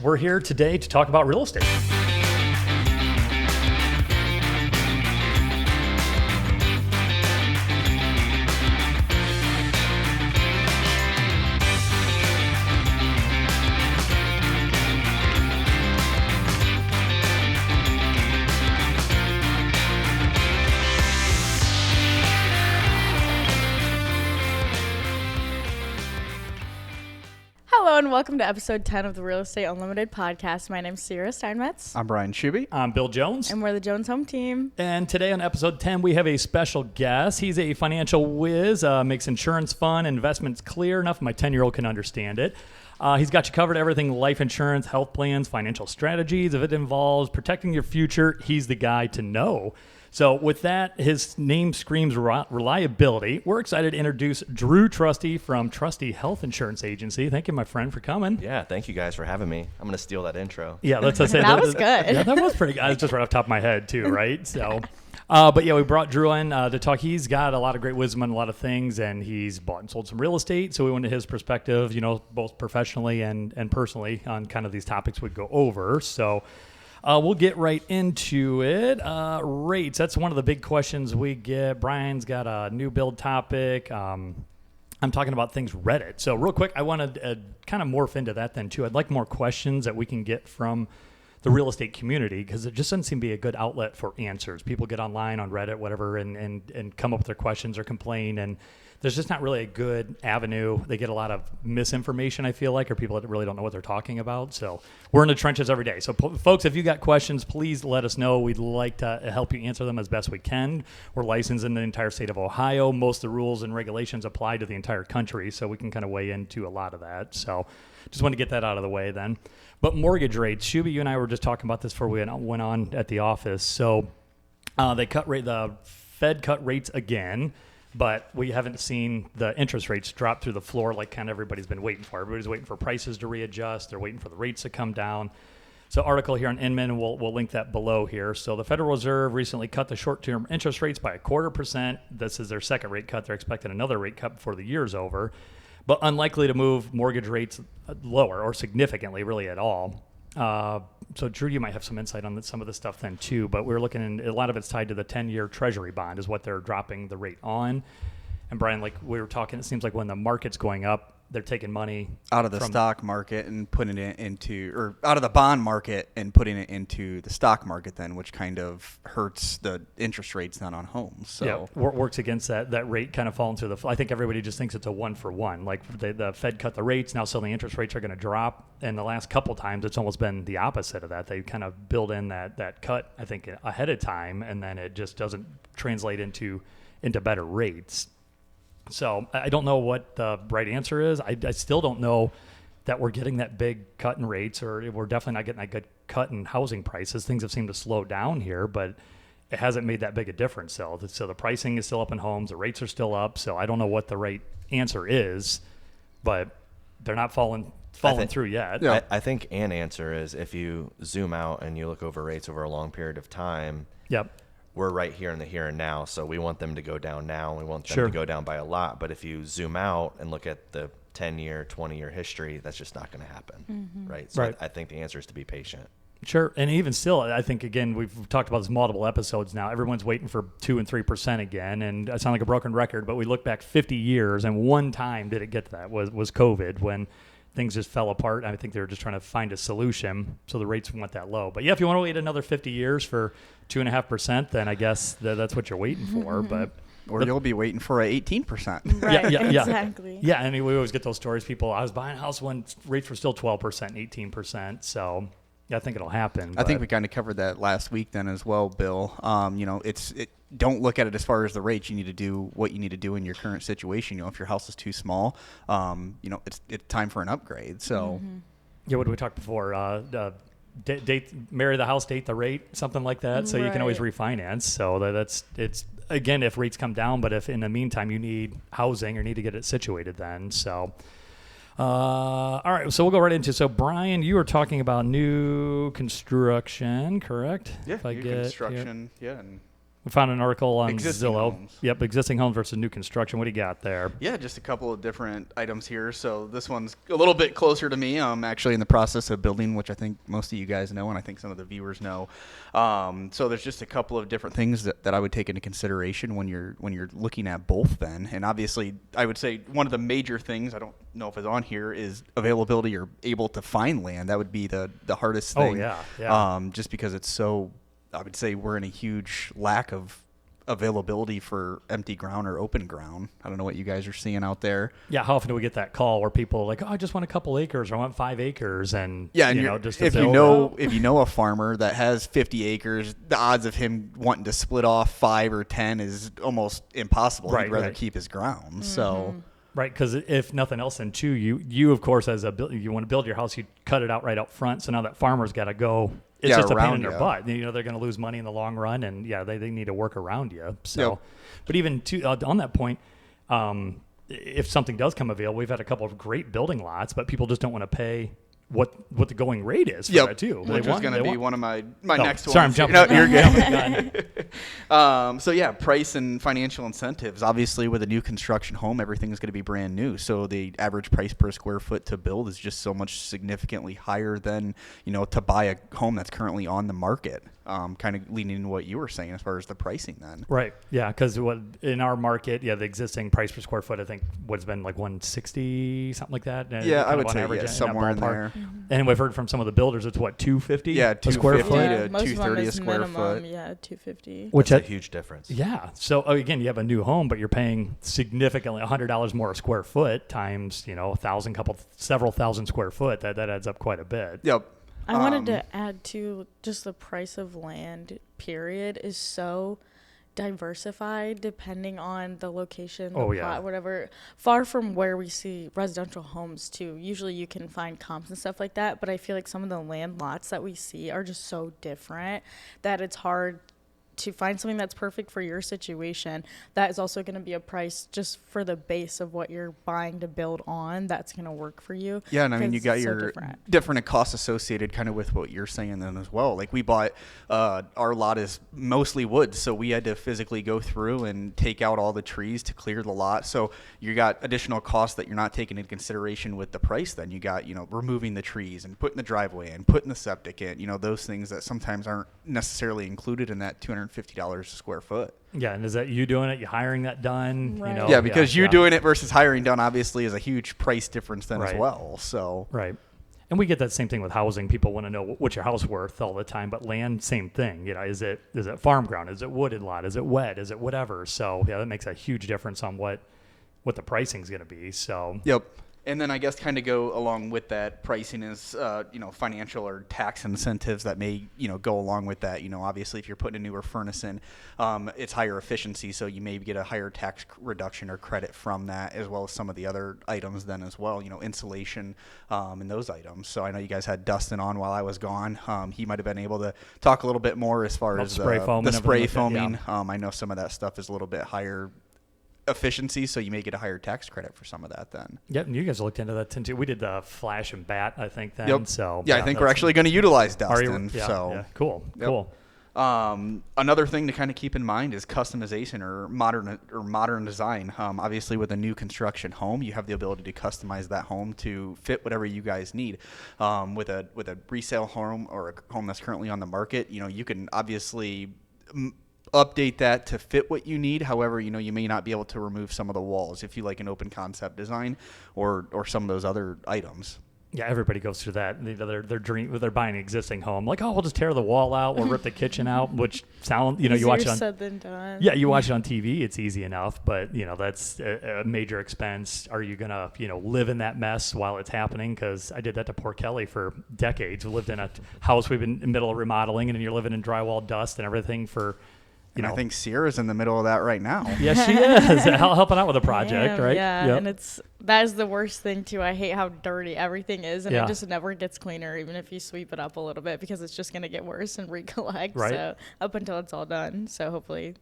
We're here today to talk about real estate. Hello and welcome to episode 10 of the Real Estate Unlimited podcast. My name's Sierra Steinmetz. I'm Brian Schuby. I'm Bill Jones. And we're the Jones Home Team. And today on episode 10, we have a special guest. He's a financial whiz, makes insurance fun, investments clear enough my 10-year-old can understand it. He's got you covered everything life insurance, health plans, financial strategies. If it involves protecting your future, he's the guy to know. So with that, his name screams reliability. We're excited to introduce Drew Trusty from Trusty Health Insurance Agency. Thank you, my friend, for coming. Yeah, thank you guys for having me. I'm going to steal that intro. Yeah, let's say That was good. Yeah, that was pretty good. I was just right off the top of my head, too, right? So, but yeah, we brought Drew in to talk. He's got a lot of great wisdom on a lot of things, and he's bought and sold some real estate. So we wanted his perspective, you know, both professionally and personally on kind of these topics we'd go over. So we'll get right into it. Rates, that's one of the big questions we get. Brian's got a new build topic. I'm talking about things Reddit. So real quick, I want to kind of morph into that then too. I'd like more questions that we can get from the real estate community because it just doesn't seem to be a good outlet for answers. People get online on Reddit, whatever, and come up with their questions or complain, and there's just not really a good avenue. They get a lot of misinformation, I feel like, or people that really don't know what they're talking about. So we're in the trenches every day. So folks, if you got questions, please let us know. We'd like to help you answer them as best we can. We're licensed in the entire state of Ohio. Most of the rules and regulations apply to the entire country, so we can kind of weigh into a lot of that. So just want to get that out of the way then. But mortgage rates, Shuby, you and I were just talking about this before we went on at the office. So the Fed cut rates again, but we haven't seen the interest rates drop through the floor like kind of everybody's been waiting for. Everybody's waiting for prices to readjust. They're waiting for the rates to come down. So article here on Inman, we'll link that below here. So the Federal Reserve recently cut the short-term interest rates by 0.25%. This is their second rate cut. They're expecting another rate cut before the year's over, but unlikely to move mortgage rates lower or significantly really at all. So Drew, you might have some insight on some of this stuff then too, but we're looking at a lot of it's tied to the 10-year Treasury bond is what they're dropping the rate on. And Brian, like we were talking, it seems like when the market's going up, they're taking money out of the stock market and putting it into, or out of the bond market and putting it into the stock market then, which kind of hurts the interest rates then on homes. So yeah, works against that rate kind of falling through I think everybody just thinks it's a 1-for-1. Like the Fed cut the rates, now suddenly interest rates are going to drop. And the last couple times, it's almost been the opposite of that. They kind of build in that cut, I think, ahead of time, and then it just doesn't translate into better rates. So I don't know what the right answer is. I still don't know that we're getting that big cut in rates, or we're definitely not getting that good cut in housing prices. Things have seemed to slow down here, but it hasn't made that big a difference. So the pricing is still up in homes. The rates are still up. So I don't know what the right answer is, but they're not falling through yet. Yeah. I think an answer is if you zoom out and you look over rates over a long period of time. Yep. We're right here in the here and now, so we want them to go down now. We want them to go down by a lot. But if you zoom out and look at the 10-year, 20-year history, that's just not going to happen, right? So I think the answer is to be patient. Sure, and even still, I think, again, we've talked about this multiple episodes now. Everyone's waiting for 2 and 3% again, and I sound like a broken record, but we look back 50 years, and one time did it get to that was COVID, when things just fell apart. I think they were just trying to find a solution, so the rates went that low. But yeah, if you want to wait another 50 years for 2.5%, then I guess that's what you're waiting for. But you'll be waiting for a 18%. Right, yeah, exactly. Yeah, I mean, we always get those stories. People, I was buying a house when rates were still 12%, 18%. So yeah, I think it'll happen. I think we kind of covered that last week then as well, Bill. Don't look at it as far as the rates. You need to do what you need to do in your current situation. If your house is too small, it's time for an upgrade. So, yeah, what did we talk before? Marry the house, date the rate, something like that. So you can always refinance. So it's again, if rates come down, but if in the meantime you need housing or need to get it situated, then so. All right, so we'll go right into. So Brian, you were talking about new construction, correct? Yeah, new construction. Yeah. And We found an article on Existing Zillow. homes. Yep, existing homes versus new construction. What do you got there? Yeah, just a couple of different items here. So this one's a little bit closer to me. I'm actually in the process of building, which I think most of you guys know, and I think some of the viewers know. So there's just a couple of different things that I would take into consideration when you're looking at both then. And obviously, I would say one of the major things, I don't know if it's on here, is availability or able to find land. That would be the hardest thing. Oh, yeah. Just because it's so, I would say we're in a huge lack of availability for empty ground or open ground. I don't know what you guys are seeing out there. Yeah, how often do we get that call where people are like, oh, I just want a couple acres or I want 5 acres, and Yeah, and just if you know a farmer that has 50 acres, the odds of him wanting to split off 5 or 10 is almost impossible. Right, He'd rather right. keep his ground. So right, because if nothing else, then too, you of course as you want to build your house, you cut it out right up front. So now that farmer's got to go. It's Yeah, just a pain in around their you. butt. They're going to lose money in the long run, and they need to work around you. So, Yep. but even on that point, if something does come available, we've had a couple of great building lots, but people just don't want to pay what the going rate is for that too. Which was going to be one of my next ones. Sorry, I'm jumping. No, you're good. Jumping the gun. So yeah, price and financial incentives. Obviously, with a new construction home, everything's going to be brand new. So the average price per square foot to build is just so much significantly higher than to buy a home that's currently on the market. Kind of leaning into what you were saying as far as the pricing then. Right. Yeah, because in our market, the existing price per square foot, I think, what's been like 160, something like that. Yeah, I kind of would on say average yeah, that somewhere in ballpark. there. And we've heard from some of the builders, it's what, 250? Yeah, a square 250 foot. to most of them 230 a is square minimum, foot. Yeah, 250. Which That's a huge difference. Yeah. So again, you have a new home, but you're paying significantly $100 more a square foot times, several thousand square foot. That adds up quite a bit. Yep. I wanted to add to just the price of land, period, is so diversified depending on the location, the plot, whatever. Far from where we see residential homes too. Usually you can find comps and stuff like that, but I feel like some of the land lots that we see are just so different that it's hard to find something that's perfect for your situation. That is also going to be a price just for the base of what you're buying to build on. That's going to work for you. Yeah, and I mean, you got It's so your different. costs associated kind of with what you're saying then as well. Like we bought, our lot is mostly wood, so we had to physically go through and take out all the trees to clear the lot. So you got additional costs that you're not taking into consideration with the price then. You got, removing the trees and putting the driveway in, putting the septic in, those things that sometimes aren't necessarily included in that $250 a square foot. Yeah, and is that you doing it? You hiring that done? Right. Yeah, because you doing it versus hiring done obviously is a huge price difference then as Right. well. So Right. And we get that same thing with housing. People want to know what's your house worth all the time, but land, same thing. Is it farm ground? Is it wooded lot? Is it wet? Is it whatever? So that makes a huge difference on what the pricing is going to be. So Yep. And then I guess kind of go along with that pricing is, financial or tax incentives that may, go along with that. Obviously if you're putting a newer furnace in, it's higher efficiency. So you may get a higher tax reduction or credit from that, as well as some of the other items then as well, insulation, and those items. So I know you guys had Dustin on while I was gone. He might've been able to talk a little bit more as far as spray foam the and spray everything like that, foaming. yeah. I know some of that stuff is a little bit higher efficiency, so you may get a higher tax credit for some of that then. Yep, and you guys looked into that too. We did the flash and bat, I think, then. Yep. So Yeah, I think we're actually going to utilize Are you? Dustin. Yeah, so yeah. Cool. Yep. Cool. Another thing to kind of keep in mind is customization or modern design. Obviously, with a new construction home, you have the ability to customize that home to fit whatever you guys need. With a resale home or a home that's currently on the market, you can obviously update that to fit what you need. However, you may not be able to remove some of the walls if you like an open concept design or some of those other items. Yeah, everybody goes through that. They're buying an existing home. Like, oh, we'll just tear the wall out. We'll rip the kitchen out, which sound, you watch it on. said than done. Yeah, you watch it on TV. It's easy enough, but that's a major expense. Are you gonna, live in that mess while it's happening? Because I did that to poor Kelly for decades. We lived in a house we've been in the middle of remodeling, and then you're living in drywall dust and everything for. And I think Sierra's in the middle of that right now. Yeah, she is helping out with a project, right? Yeah, Yep. and that is the worst thing too. I hate how dirty everything is, and Yeah. it just never gets cleaner, even if you sweep it up a little bit, because it's just gonna get worse and recollect. Right. So up until it's all done. So hopefully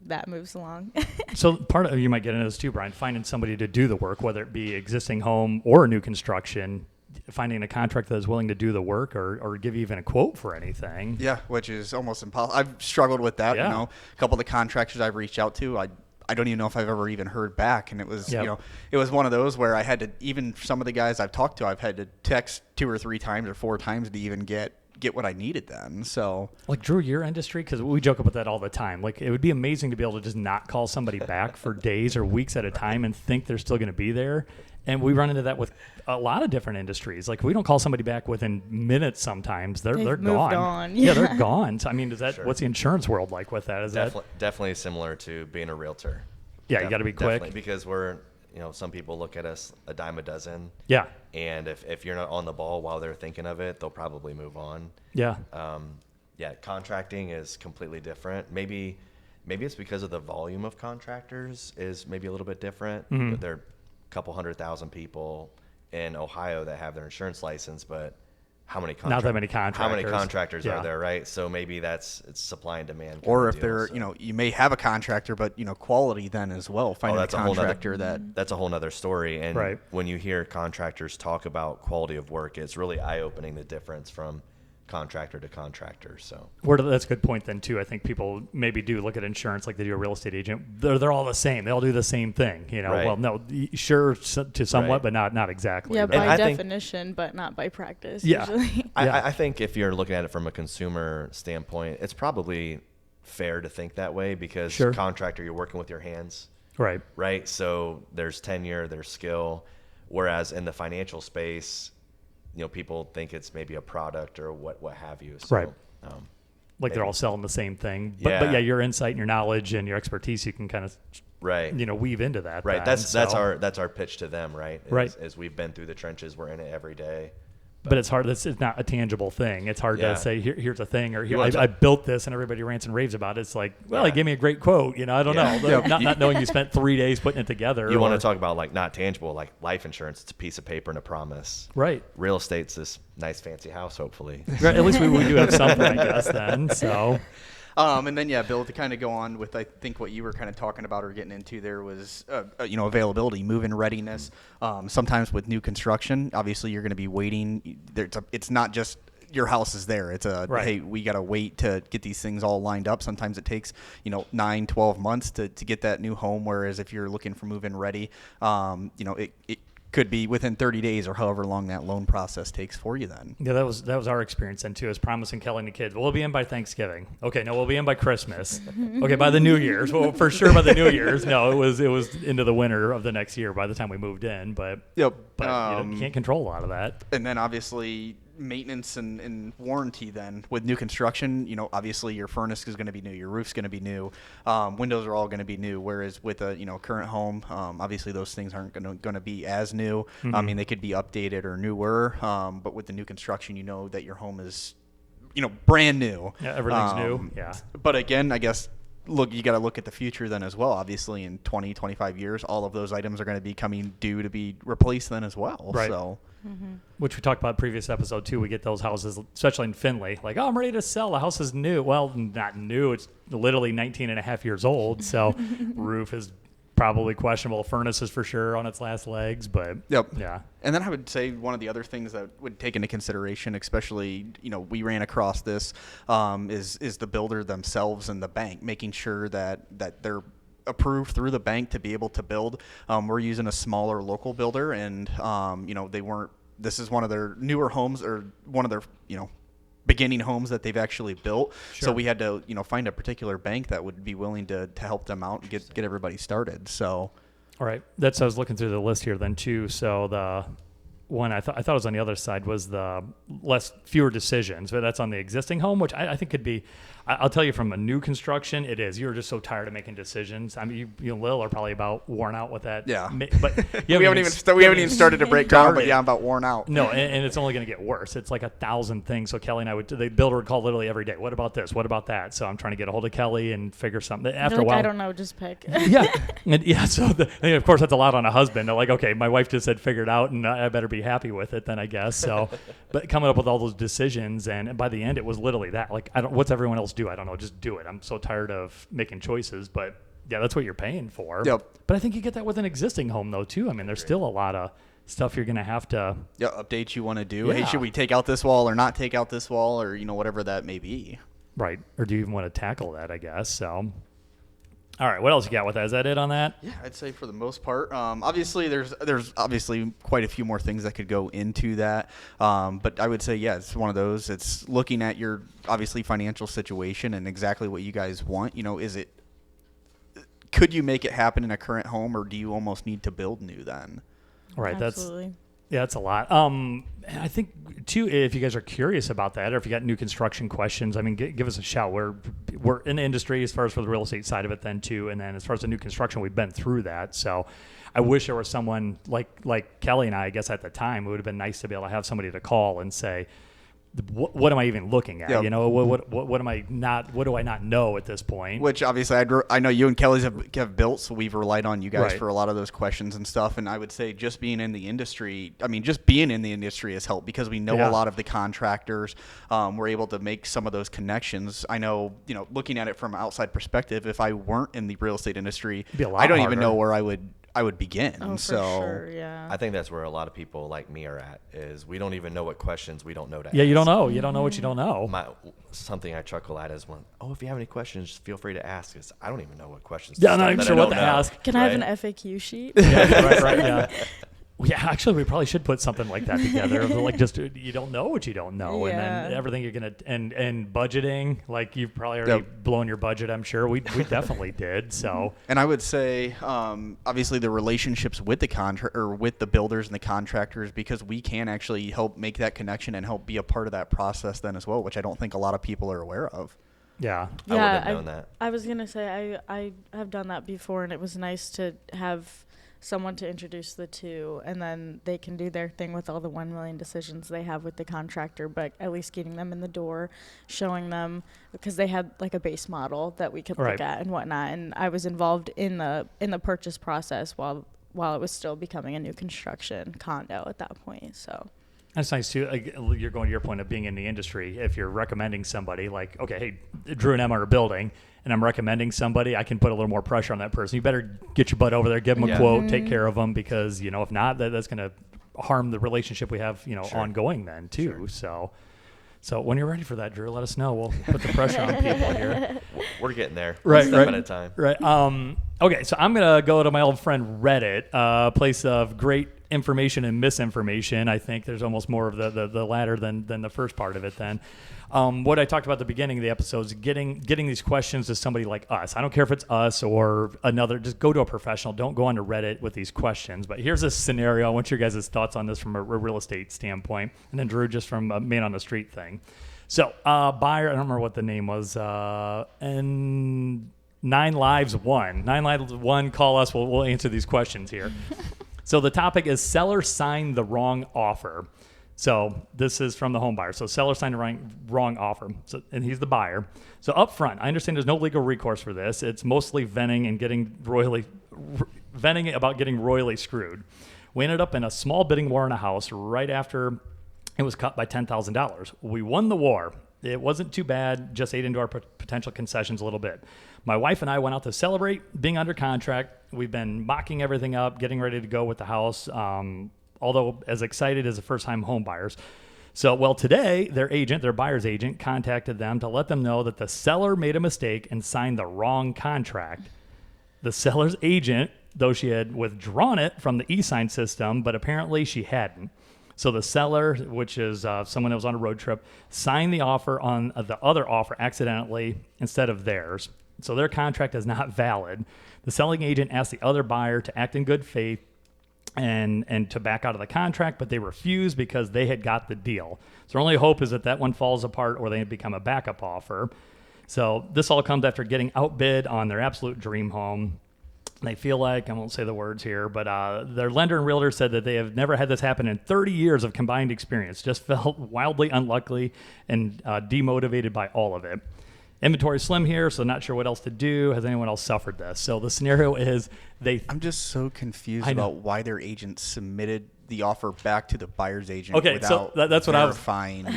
that moves along. So part of you might get into this too, Brian, finding somebody to do the work, whether it be existing home or new construction. finding a contractor that's willing to do the work or give you even a quote for anything. Yeah, which is almost impossible. I've struggled with that. Yeah. A couple of the contractors I've reached out to, I don't even know if I've ever even heard back. And it was, it was one of those where I had to, even some of the guys I've talked to, I've had to text 2 or 3 times or 4 times to even get what I needed then. So like Drew, your industry, because we joke about that all the time. Like it would be amazing to be able to just not call somebody back for days or weeks at a time and think they're still going to be there. And we run into that with a lot of different industries. Like we don't call somebody back within minutes. Sometimes they're gone. On. Yeah, they're gone. So, I mean, what's the insurance world like with that? Is definitely similar to being a realtor? Yeah, you got to be quick because we're, some people look at us a dime a dozen. Yeah. And if you're not on the ball while they're thinking of it, they'll probably move on. Yeah. Contracting is completely different. Maybe it's because of the volume of contractors is maybe a little bit different. Mm-hmm. There are a couple 100,000 people in Ohio that have their insurance license, but not that many contractors. How many contractors are there, right? So maybe it's supply and demand. Or if they're, you may have a contractor, but quality then as well. Finding a contractor that's a whole nother story. And right. when you hear contractors talk about quality of work, it's really eye-opening the difference from contractor to contractor. So that's a good point then too. I think people maybe do look at insurance like they do a real estate agent. They're all the same. They all do the same thing. Right. Well, no, sure to somewhat, right. but not exactly. Yeah, by definition, but not by practice. Yeah. Usually. I think if you're looking at it from a consumer standpoint, it's probably fair to think that way because contractor, you're working with your hands. Right. Right. So there's tenure, there's skill. Whereas in the financial space, people think it's maybe a product or what have you. So, right. Like they're all selling the same thing. But your insight and your knowledge and your expertise, you can kind of weave into that. Right. Then. That's our pitch to them, right? As we've been through the trenches, we're in it every day. But it's hard. It's not a tangible thing. It's hard to say, here's a thing, or I built this, and everybody rants and raves about it. It's like, he gave me a great quote. I don't know. Not knowing you spent 3 days putting it together. You want to talk about like not tangible, like life insurance. It's a piece of paper and a promise. Right. Real estate's this nice fancy house, hopefully. Right, at least we do have something, I guess. Then so. And then, Bill, to kind of go on with, I think what you were kind of talking about or getting into there was, availability, move-in readiness. Sometimes with new construction, obviously you're going to be waiting. It's not just your house is there. It's hey, we got to wait to get these things all lined up. Sometimes it takes, 9, 12 months to get that new home. Whereas if you're looking for move-in ready, it could be within 30 days or however long that loan process takes for you then. Yeah, that was our experience then too. Is promising Kelly and the kids, we'll be in by Thanksgiving. Okay, no, we'll be in by Christmas. Okay, by the New Year's. Well, for sure by the New Year's. No, it was into the winter of the next year by the time we moved in. But you can't control a lot of that. And then obviously maintenance and warranty then with new construction, obviously your furnace is going to be new, your roof's going to be new, windows are all going to be new, whereas with a current home, obviously those things aren't going to be as new. Mm-hmm. I mean, they could be updated or newer, but with the new construction, that your home is brand new. Yeah, everything's new. Yeah. But again, I guess you got to look at the future then as well. Obviously in 20, 25 years, all of those items are going to be coming due to be replaced then as well. Right. So which we talked about in previous episode too. We get those houses, especially in Findlay, like, I'm ready to sell. The house is new. Well, not new. It's literally 19 and a half years old. So roof is probably questionable. Furnace is for sure on its last legs, but yeah. And then I would say one of the other things that would take into consideration, especially, we ran across this, is the builder themselves and the bank, making sure that they're approved through the bank to be able to build. We're using a smaller local builder, and this is one of their newer homes, or one of their beginning homes that they've actually built. Sure. So we had to find a particular bank that would be willing to help them out and get everybody started. So all right, I was looking through the list here then too. So the one I thought was on the other side was the fewer decisions, but that's on the existing home, which I think could be. I'll tell you, from a new construction, it is. You're just so tired of making decisions. I mean, you and Lil are probably about worn out with that. Yeah. But we haven't even started to break down, but I'm about worn out. No, and it's only going to get worse. It's like 1,000 things. So Kelly and I the builder would call literally every day. What about this? What about that? So I'm trying to get a hold of Kelly and figure something. After a while, I don't know, just pick. Yeah. So of course that's a lot on a husband. They're like, okay, my wife just said figure it out, and I better be happy with it then, I guess. So, but coming up with all those decisions, and by the end it was literally that. Like, what's everyone else do? I don't know. Just do it. I'm so tired of making choices, but yeah, that's what you're paying for. Yep. But I think you get that with an existing home though too. I mean, there's still a lot of stuff you're going to have to updates you want to do. Hey, should we take out this wall or not take out this wall, or whatever that may be. Right. Or do you even want to tackle that, I guess? So, all right. What else you got with that? Is that it on that? Yeah, I'd say for the most part. Obviously, there's obviously quite a few more things that could go into that. But I would say, yeah, it's one of those. It's looking at your obviously financial situation and exactly what you guys want. Could you make it happen in a current home, or do you almost need to build new then? Right. Absolutely. That's a lot. I think too, if you guys are curious about that, or if you got new construction questions, I mean, give us a shout. We're in the industry as far as for the real estate side of it then too, and then as far as the new construction, we've been through that. So I wish there was someone like Kelly and I guess at the time, it would have been nice to be able to have somebody to call and say, what am I even looking at? Yep. What am I not? What do I not know at this point? Which obviously I know you and Kelly's have built, so we've relied on you guys for a lot of those questions and stuff. And I would say just being in the industry, has helped because we know a lot of the contractors. We're able to make some of those connections. I know, looking at it from an outside perspective, if I weren't in the real estate industry, I don't even know where I would begin. Oh, so for sure, yeah. I think that's where a lot of people like me are at, is we don't even know what questions we don't know to ask. Yeah, you don't know. You don't know what you don't know. Something I chuckle at is if you have any questions, feel free to ask us. I don't even know what questions I'm not even sure what to ask. Can I have an FAQ sheet? Yeah, right, yeah. Yeah, actually, we probably should put something like that together. Like, just you don't know what you don't know, and then everything you're gonna and budgeting. Like, you've probably already blown your budget. I'm sure we definitely did. So, and I would say, obviously, the relationships with the with the builders and the contractors, because we can actually help make that connection and help be a part of that process then as well, which I don't think a lot of people are aware of. Yeah, I would have known that. I was gonna say I have done that before, and it was nice to have someone to introduce the two, and then they can do their thing with all the 1 million decisions they have with the contractor, but at least getting them in the door, showing them, because they had like a base model that we could look at and whatnot, and I was involved in the purchase process while it was still becoming a new construction condo at that point. So that's nice too. You're going to your point of being in the industry. If you're recommending somebody, like, okay, hey, Drew and Emma are building, and I'm recommending somebody, I can put a little more pressure on that person. You better get your butt over there, give them a quote, take care of them, because if not, that's going to harm the relationship we have, ongoing then too. Sure. So when you're ready for that, Drew, let us know. We'll put the pressure on people here. We're getting there. Right. Step at a time. Right. Okay, so I'm going to go to my old friend Reddit, a place of great information and misinformation. I think there's almost more of the latter than the first part of it then. What I talked about at the beginning of the episode is getting these questions to somebody like us. I don't care if it's us or another. Just go to a professional. Don't go onto Reddit with these questions. But here's a scenario. I want your guys' thoughts on this from a real estate standpoint. And then Drew, just from a man on the street thing. So buyer, I don't remember what the name was, and 9 Lives 1. 9 Lives 1, call us. We'll answer these questions here. So the topic is seller signed the wrong offer. So this is from the home buyer. So seller signed the wrong offer, and he's the buyer. So up front, I understand there's no legal recourse for this. It's mostly venting about getting royally screwed. We ended up in a small bidding war in a house right after it was cut by $10,000. We won the war. It wasn't too bad, just ate into our potential concessions a little bit. My wife and I went out to celebrate being under contract. We've been mocking everything up, getting ready to go with the house, although as excited as the first-time home buyers. So, today, their buyer's agent, contacted them to let them know that the seller made a mistake and signed the wrong contract. The seller's agent, though she had withdrawn it from the e-sign system, but apparently she hadn't. So the seller, which is someone that was on a road trip, signed the offer on the other offer accidentally instead of theirs. So their contract is not valid. The selling agent asked the other buyer to act in good faith and to back out of the contract, but they refused because they had got the deal. So their only hope is that one falls apart or they become a backup offer. So this all comes after getting outbid on their absolute dream home. They feel like, I won't say the words here, but their lender and realtor said that they have never had this happen in 30 years of combined experience. Just felt wildly unlucky and demotivated by all of it. Inventory slim here, so not sure what else to do. Has anyone else suffered this? So the scenario is I'm just so confused about why their agent submitted the offer back to the buyer's agent without that's what verifying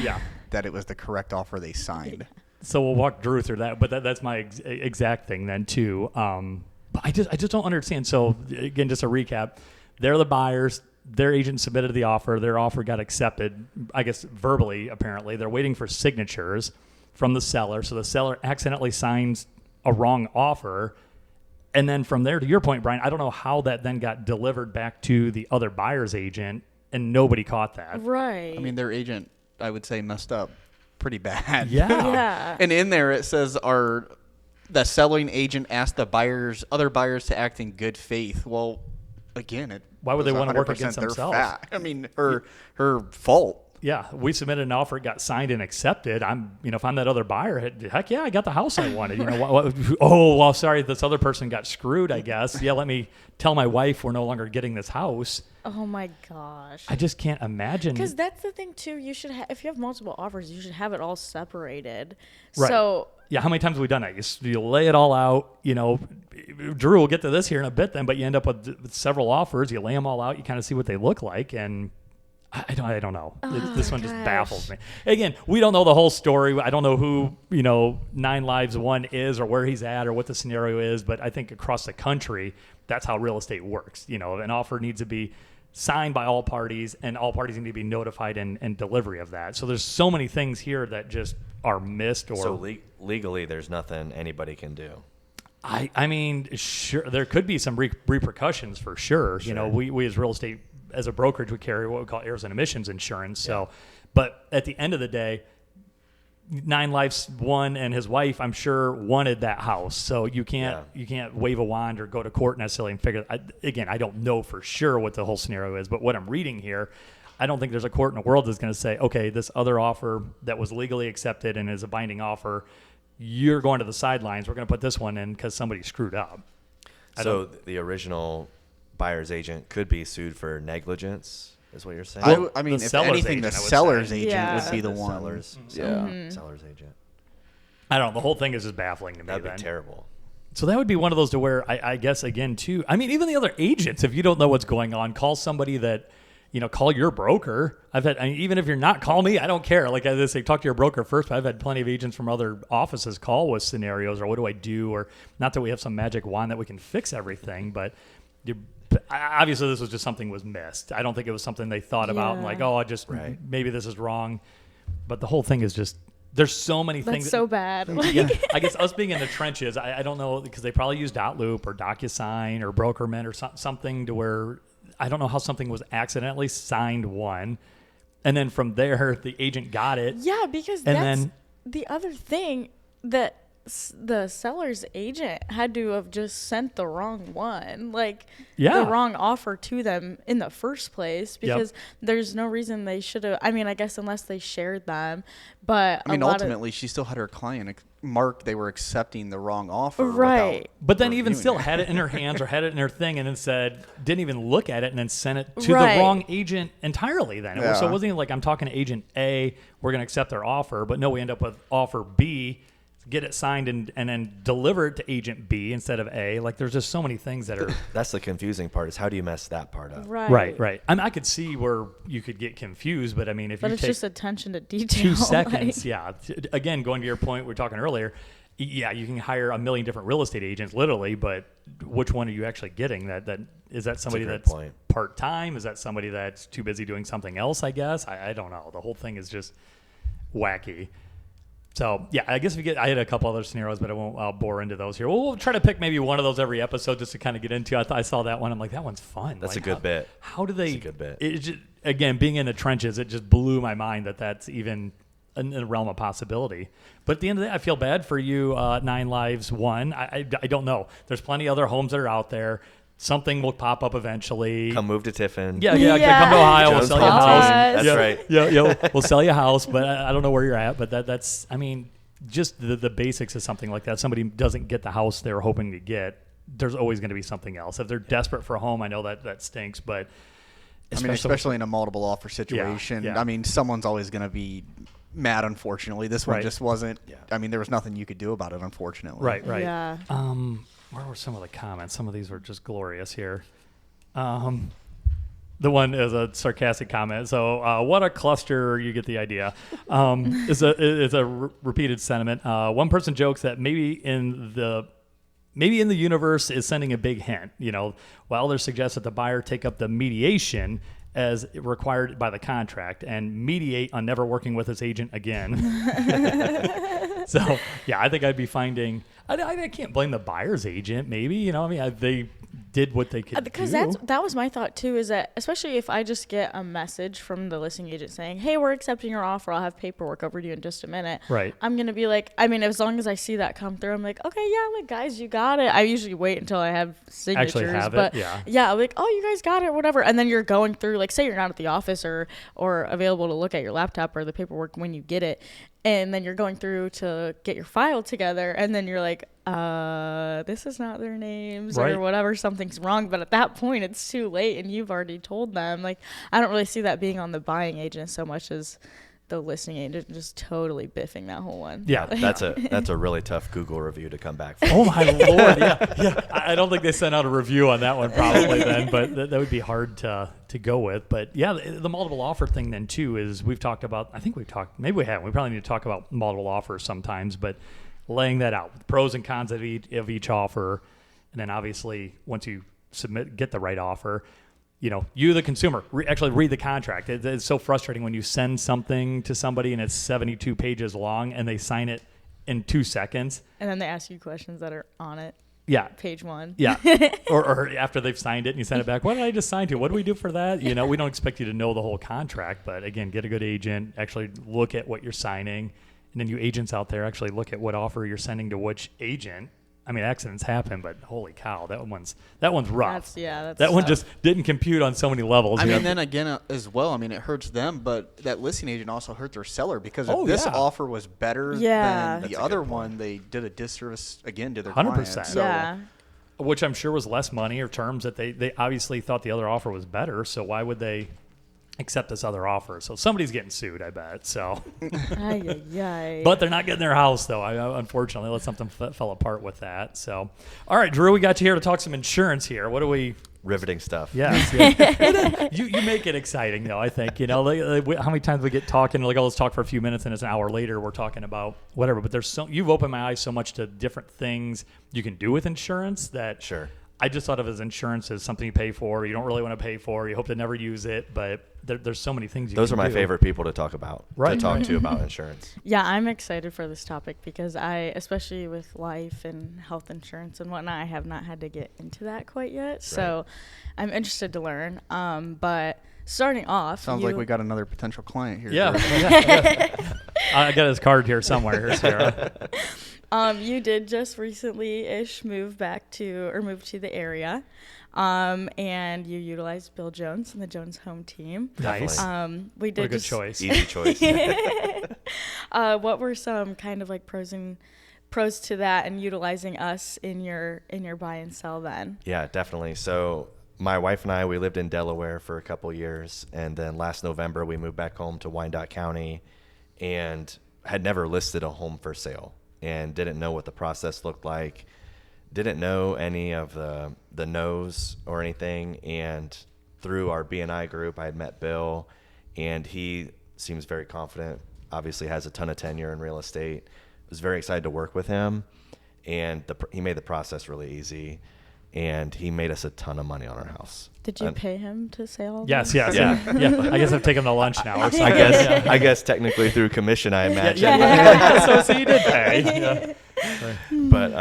that it was the correct offer they signed. So we'll walk Drew through that, but that's my exact thing then too. But I just don't understand. So again, just a recap. They're the buyers. their agent submitted the offer. Their offer got accepted, I guess verbally, apparently. They're waiting for signatures from the seller. So the seller accidentally signs a wrong offer. And then from there, to your point, Brian, I don't know how that then got delivered back to the other buyer's agent and nobody caught that. Right. I mean, their agent, I would say, messed up pretty bad. Yeah. And in there it says the selling agent asked the other buyers to act in good faith. Well, again, why would they want to work 100% against their themselves? I mean, her fault. Yeah, we submitted an offer, it got signed and accepted. If I'm that other buyer, heck yeah, I got the house I wanted. Oh, well, sorry, this other person got screwed, I guess. Yeah, let me tell my wife we're no longer getting this house. Oh my gosh. I just can't imagine. Because that's the thing too. You should if you have multiple offers, you should have it all separated. Right. So yeah, how many times have we done that? You lay it all out. Drew will get to this here in a bit, then, but you end up with several offers. You lay them all out. You kind of see what they look like, and I don't know. This one just baffles me. Again, we don't know the whole story. I don't know who 9 Lives 1 is or where he's at or what the scenario is, but I think across the country, that's how real estate works. An offer needs to be signed by all parties, and all parties need to be notified in delivery of that. So there's so many things here that just are missed. So legally, there's nothing anybody can do. I mean, sure, there could be some repercussions for sure. We as real estate, as a brokerage, we carry what we call errors and omissions insurance. So, but at the end of the day, 9 Lives 1 and his wife, I'm sure, wanted that house. So you can't wave a wand or go to court necessarily and figure. Again, I don't know for sure what the whole scenario is, but what I'm reading here, I don't think there's a court in the world that's going to say, okay, this other offer that was legally accepted and is a binding offer, you're going to the sidelines. We're going to put this one in because somebody screwed up. So the original buyer's agent could be sued for negligence, is what you're saying? I mean, if anything, the seller's agent would be the one. Seller's agent. I don't know. The whole thing is just baffling to me. That'd be terrible. So that would be one of those to where I guess, again, too, I mean, even the other agents, if you don't know what's going on, call somebody that, call your broker. Even if you're not, call me. I don't care. Like I say, talk to your broker first. But I've had plenty of agents from other offices call with scenarios or what do I do? Or not that we have some magic wand that we can fix everything, but obviously this was just something was missed. I don't think it was something they thought about and like, maybe this is wrong. But the whole thing is just, there's so many things. That's so bad. I guess us being in the trenches, I don't know, because they probably use Dotloop or DocuSign or Brokerman or something to where I don't know how something was accidentally signed one. And then from there, the agent got it. Yeah, because that's the other thing that the seller's agent had to have just sent the wrong one, the wrong offer to them in the first place, because there's no reason they should have. I mean, I guess unless they shared them, but I mean, ultimately, she still had her client mark they were accepting the wrong offer, right? But then even still had it in her hands or had it in her thing, and then said didn't even look at it, and then sent it to the wrong agent entirely. Then so it wasn't even like I'm talking to agent A, we're going to accept their offer, but no, we end up with offer B. Get it signed and then deliver it to agent B instead of A. Like there's just so many things that are. That's the confusing part, is how do you mess that part up? Right. I mean, I could see where you could get confused, but I mean, if you it's take just attention to detail. 2 seconds, Again, going to your point, we were talking earlier. Yeah, you can hire a million different real estate agents, literally, but which one are you actually getting? That is that somebody that's part time? Is that somebody that's too busy doing something else? I guess I don't know. The whole thing is just wacky. So, I guess I had a couple other scenarios, but I'll bore into those here. We'll try to pick maybe one of those every episode just to kind of get into. I saw that one. I'm like, that one's fun. That's a good bit. How do they? That's a good bit. It just, again, being in the trenches, it just blew my mind that's even in the realm of possibility. But at the end of the day, I feel bad for you, 9 Lives 1. I don't know. There's plenty of other homes that are out there. Something will pop up eventually. Come move to Tiffin. Yeah. Come to Ohio. We'll sell you a house. That's right. Yeah. We'll sell you a house, but I don't know where you're at. But that's. I mean, just the basics of something like that. Somebody doesn't get the house they're hoping to get. There's always going to be something else. If they're desperate for a home, I know that stinks. But especially in a multiple offer situation, I mean, someone's always going to be mad. Unfortunately, this one just wasn't. I mean, there was nothing you could do about it. Unfortunately. Right. Yeah. Where were some of the comments? Some of these were just glorious here. The one is a sarcastic comment. So, what a cluster! You get the idea. It's a repeated sentiment. One person jokes that maybe in the universe is sending a big hint. Well, others suggest that the buyer take up the mediation as required by the contract and mediate on never working with this agent again. So, yeah, I think I'd be finding, I can't blame the buyer's agent, maybe, you know, I mean, they did what they could because do. that was my thought too, is that especially if I just get a message from the listing agent saying, hey, we're accepting your offer, I'll have paperwork over to you in just a minute. Right. I'm going to be like, I mean, as long as I see that come through, I'm like, okay, yeah, like, guys, you got it. I usually wait until I have signatures. Actually have but it, yeah. Yeah, like, oh, you guys got it, whatever. And then you're going through, like, say you're not at the office or available to look at your laptop or the paperwork when you get it. And then you're going through to get your file together, and then you're like, this is not their names, right. or whatever, something's wrong. But at that point, it's too late, and you've already told them. Like, I don't really see that being on the buying agent so much as the listing agent just totally biffing that whole one. Yeah, that's a really tough Google review to come back from. Oh my Lord, yeah. I don't think they sent out a review on that one probably then, but that would be hard to go with. But yeah, the multiple offer thing then too is maybe we haven't. We probably need to talk about multiple offers sometimes, but laying that out, pros and cons of each offer, and then obviously once you get the right offer. You know, you, the consumer, actually read the contract. It's so frustrating when you send something to somebody and it's 72 pages long and they sign it in 2 seconds. And then they ask you questions that are on it. Yeah. Page 1. Yeah. or after they've signed it and you send it back, what did I just sign to? What do we do for that? You know, we don't expect you to know the whole contract, but again, get a good agent, actually look at what you're signing. And then you agents out there actually look at what offer you're sending to which agent. I mean, accidents happen, but holy cow, that one's rough. That one just didn't compute on so many levels. I mean, then again, as well, I mean, it hurts them, but that listing agent also hurt their seller because if this offer was better than the other one, they did a disservice again to their 100%. client. So, yeah. Which I'm sure was less money or terms that they obviously thought the other offer was better. So why would they accept this other offer? So somebody's getting sued, I bet. So, but they're not getting their house though. I unfortunately let something fell apart with that. So, all right, Drew, we got you here to talk some insurance here. What do we? Riveting stuff. Yes. You make it exciting though. I think how many times we get talking like, let's talk for a few minutes and it's an hour later we're talking about whatever. But you've opened my eyes so much to different things you can do with insurance that sure. I just thought of as insurance as something you pay for. You don't really want to pay for. You hope to never use it, but there's so many things you Those can are my do. favorite people to talk about, to talk to about insurance. Yeah, I'm excited for this topic because especially with life and health insurance and whatnot, I have not had to get into that quite yet. So I'm interested to learn. But starting off. Sounds like we got another potential client here. Yeah. I got his card here somewhere, here, Sarah. You did just recently-ish move to the area, and you utilized Bill Jones and the Jones Home Team. Nice. We did what a good choice. Easy choice. What were some kind of like pros to that and utilizing us in your buy and sell then? Yeah, definitely. So my wife and I, we lived in Delaware for a couple years, and then last November we moved back home to Wyandotte County, and had never listed a home for sale. And didn't know what the process looked like, didn't know any of the no's or anything. And through our BNI group, I had met Bill, and he seems very confident, obviously has a ton of tenure in real estate. Was very excited to work with him, and he made the process really easy, and he made us a ton of money on our house. Did you pay him to say all Yes. that? Yeah. I guess I've taken him to lunch now. Or something. I guess technically through commission, I imagine. Yeah. So you did pay. Yeah. But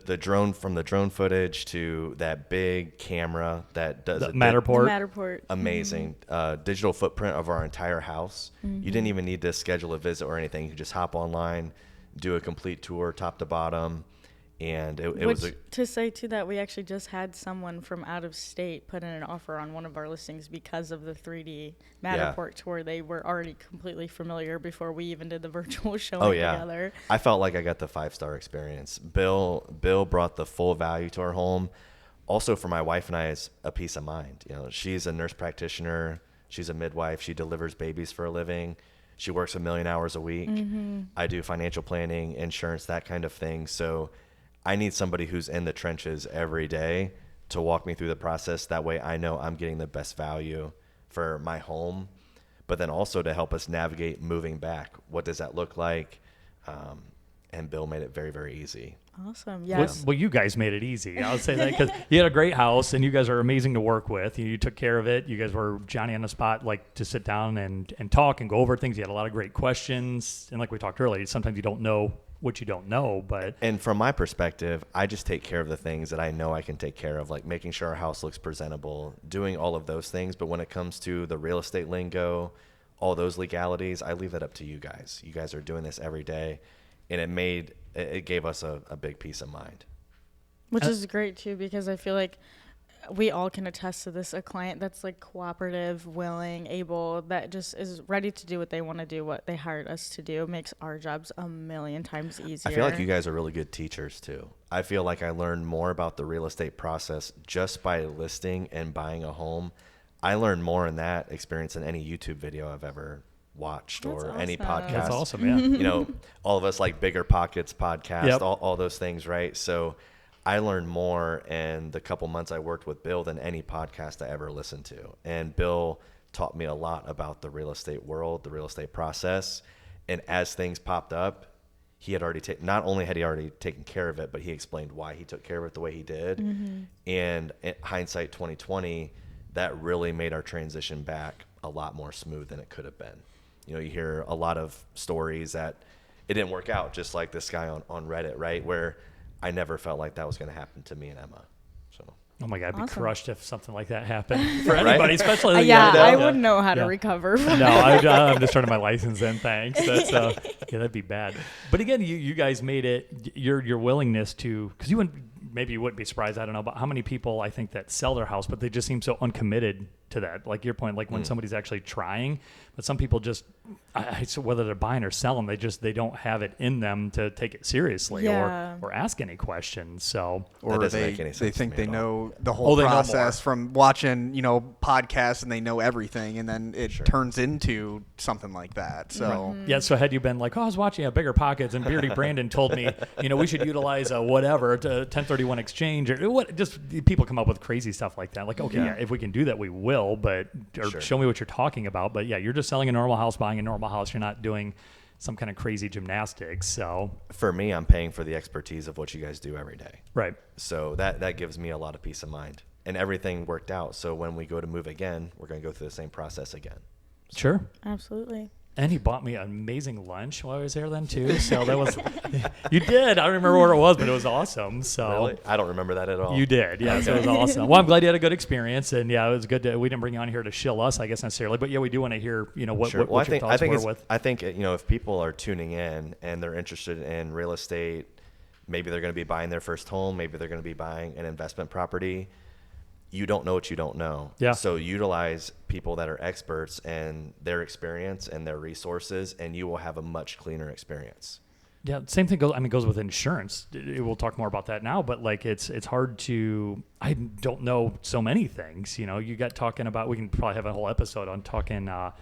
the drone, from the drone footage to that big camera that does the Matterport. Matterport. Amazing. Digital footprint of our entire house. Mm-hmm. You didn't even need to schedule a visit or anything. You could just hop online, do a complete tour top to bottom. And it was to say too that we actually just had someone from out of state put in an offer on one of our listings because of the 3D Matterport tour. They were already completely familiar before we even did the virtual showing together. I felt like I got the 5-star experience. Bill brought the full value to our home. Also for my wife and I, is a peace of mind. You know, she's a nurse practitioner. She's a midwife. She delivers babies for a living. She works 1 million hours a week. Mm-hmm. I do financial planning, insurance, that kind of thing. So I need somebody who's in the trenches every day to walk me through the process. That way I know I'm getting the best value for my home, but then also to help us navigate moving back. What does that look like? and Bill made it very, very easy. Awesome. Yes. Well, you guys made it easy. I would say that because you had a great house and you guys are amazing to work with. You took care of it. You guys were Johnny on the spot, like to sit down and talk and go over things. You had a lot of great questions. And like we talked earlier, sometimes you don't know what you don't know, but. And from my perspective, I just take care of the things that I know I can take care of, like making sure our house looks presentable, doing all of those things. But when it comes to the real estate lingo, all those legalities, I leave that up to you guys. You guys are doing this every day. And it gave us a big peace of mind. Which is great too, because I feel like we all can attest to this. A client that's like cooperative, willing, able, that just is ready to do what they want to do, what they hired us to do, makes our jobs a million times easier. I feel like you guys are really good teachers too. I feel like I learned more about the real estate process just by listing and buying a home. I learned more in that experience than any YouTube video I've ever watched. That's or awesome. Any podcast. That's awesome. Yeah. You know, all of us like Bigger Pockets podcast, all those things. Right. So I learned more in the couple months I worked with Bill than any podcast I ever listened to. And Bill taught me a lot about the real estate world, the real estate process. And as things popped up, he had already not only had he already taken care of it, but he explained why he took care of it the way he did. Mm-hmm. And in hindsight 2020, that really made our transition back a lot more smooth than it could have been. You know, you hear a lot of stories that it didn't work out, just like this guy on Reddit, right? Where I never felt like that was going to happen to me and Emma. So. Oh my God, I'd be crushed if something like that happened for anybody, especially. I wouldn't know how to recover. No, I'm just turning my license in. Thanks. That's that'd be bad. But again, you guys made it. Your willingness to, because you wouldn't. Maybe you wouldn't be surprised, I don't know, but how many people I think that sell their house, but they just seem so uncommitted to that. Like your point, like when somebody's actually trying, but some people just, so whether they're buying or selling, they don't have it in them to take it seriously or ask any questions. So or they think they know the whole process from watching, podcasts, and they know everything, and then it turns into something like that. So yeah. So had you been like, I was watching Bigger Pockets and Beardy Brandon told me, we should utilize a whatever to 1031 exchange or what, just people come up with crazy stuff like that. Like, okay, if we can do that, we will, but show me what you're talking about. But yeah, you're just selling a normal house, buying a normal house. You're not doing some kind of crazy gymnastics. So for me, I'm paying for the expertise of what you guys do every day. Right. So that gives me a lot of peace of mind, and everything worked out. So when we go to move again, we're going to go through the same process again. So. Sure. Absolutely. And he bought me an amazing lunch while I was there then too. So that was, you did. I don't remember what it was, but it was awesome. So really? I don't remember that at all. You did. Yeah. So it was awesome. Well, I'm glad you had a good experience. And yeah, it was good. We didn't bring you on here to shill us, I guess, necessarily, but yeah, we do want to hear, what your thoughts were with. I think, if people are tuning in and they're interested in real estate, maybe they're going to be buying their first home. Maybe they're going to be buying an investment property. You don't know what you don't know. Yeah. So utilize people that are experts and their experience and their resources, and you will have a much cleaner experience. Yeah. Same thing goes with insurance. We'll talk more about that now, but like it's hard to, I don't know so many things, you got talking about, we can probably have a whole episode on talking, what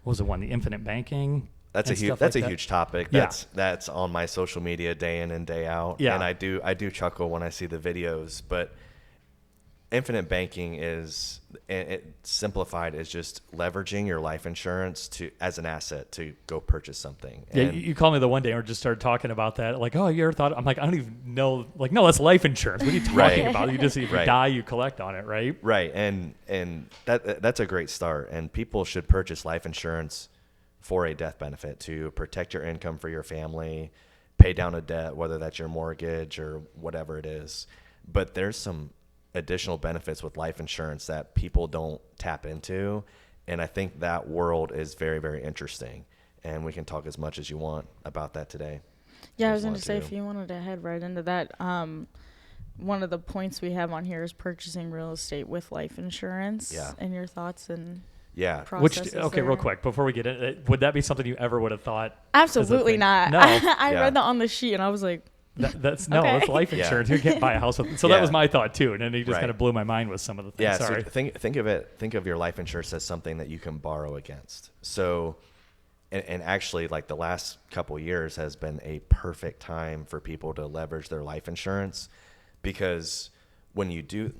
was the one, the infinite banking? That's a huge topic. That's on my social media day in and day out. Yeah. And I do chuckle when I see the videos, but infinite banking is, it simplified, is just leveraging your life insurance as an asset to go purchase something. And you called me the one day and we just started talking about that. Like, oh, you ever thought? I'm like, I don't even know. Like, no, that's life insurance. What are you talking about? You just, if you die, you collect on it, right? Right. And that's a great start. And people should purchase life insurance for a death benefit to protect your income for your family, pay down a debt, whether that's your mortgage or whatever it is. But there's some additional benefits with life insurance that people don't tap into, and I think that world is very, very interesting, and we can talk as much as you want about that today. I was going to say, if you wanted to head right into that, one of the points we have on here is purchasing real estate with life insurance. And your thoughts and processes. Real quick before we get in, would that be something you ever would have thought? Absolutely not. No. I read that on the sheet and I was like, that's life insurance. You can't buy a house with. So that was my thought too, and then he just kind of blew my mind with some of the things. Sorry. So think of your life insurance as something that you can borrow against. So, and actually, like the last couple of years has been a perfect time for people to leverage their life insurance, because when you do,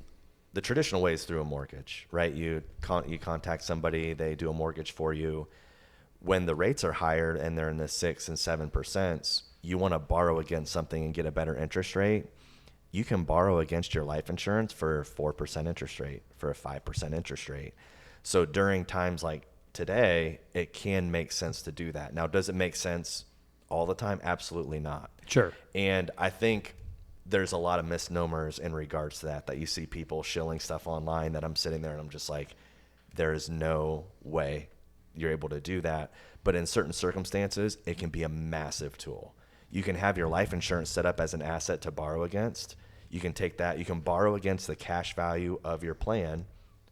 the traditional way is through a mortgage, right? You contact somebody, they do a mortgage for you. When the rates are higher and they're in the 6% and 7%. you want to borrow against something and get a better interest rate, you can borrow against your life insurance for 4% interest rate, for a 5% interest rate. So during times like today, it can make sense to do that. Now, does it make sense all the time? Absolutely not. Sure. And I think there's a lot of misnomers in regards to that you see people shilling stuff online that I'm sitting there and I'm just like, there is no way you're able to do that. But in certain circumstances, it can be a massive tool. You can have your life insurance set up as an asset to borrow against. You can take that, you can borrow against the cash value of your plan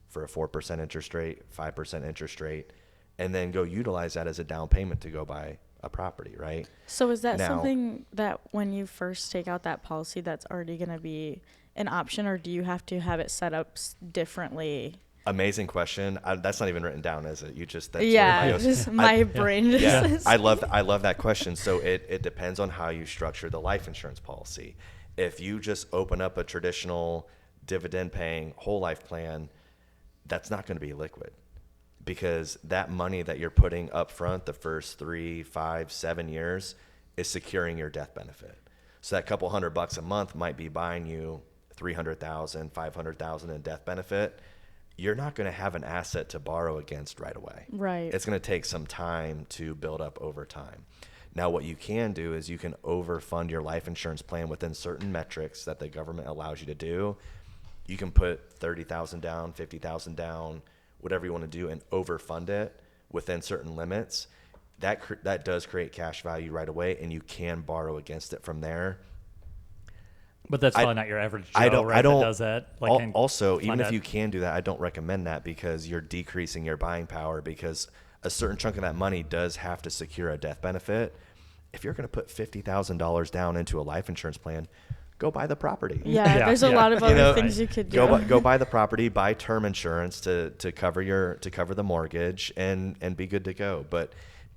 for a 4% interest rate, 5% interest rate, and then go utilize that as a down payment to go buy a property, right? So is that something that when you first take out that policy, that's already going to be an option, or do you have to have it set up differently? Amazing question. That's not even written down, is it? You just that's just my brain. I love that question. So it depends on how you structure the life insurance policy. If you just open up a traditional dividend paying whole life plan, that's not going to be liquid, because that money that you're putting up front the first 3, 5, 7 years is securing your death benefit. So that couple $100 a month might be buying you $300,000, $500,000 in death benefit. You're not going to have an asset to borrow against right away. Right. It's going to take some time to build up over time. Now, what you can do is you can overfund your life insurance plan within certain metrics that the government allows you to do. You can put $30,000 down, $50,000 down, whatever you want to do, and overfund it within certain limits. That does create cash value right away, and you can borrow against it from there. But that's probably not your average Joe, right, that does that. Also, even if you can do that, I don't recommend that, because you're decreasing your buying power, because a certain chunk of that money does have to secure a death benefit. If you're going to put $50,000 down into a life insurance plan, go buy the property. Yeah, there's a lot of other things you could do. Go buy the property, buy term insurance to cover the mortgage, and be good to go. But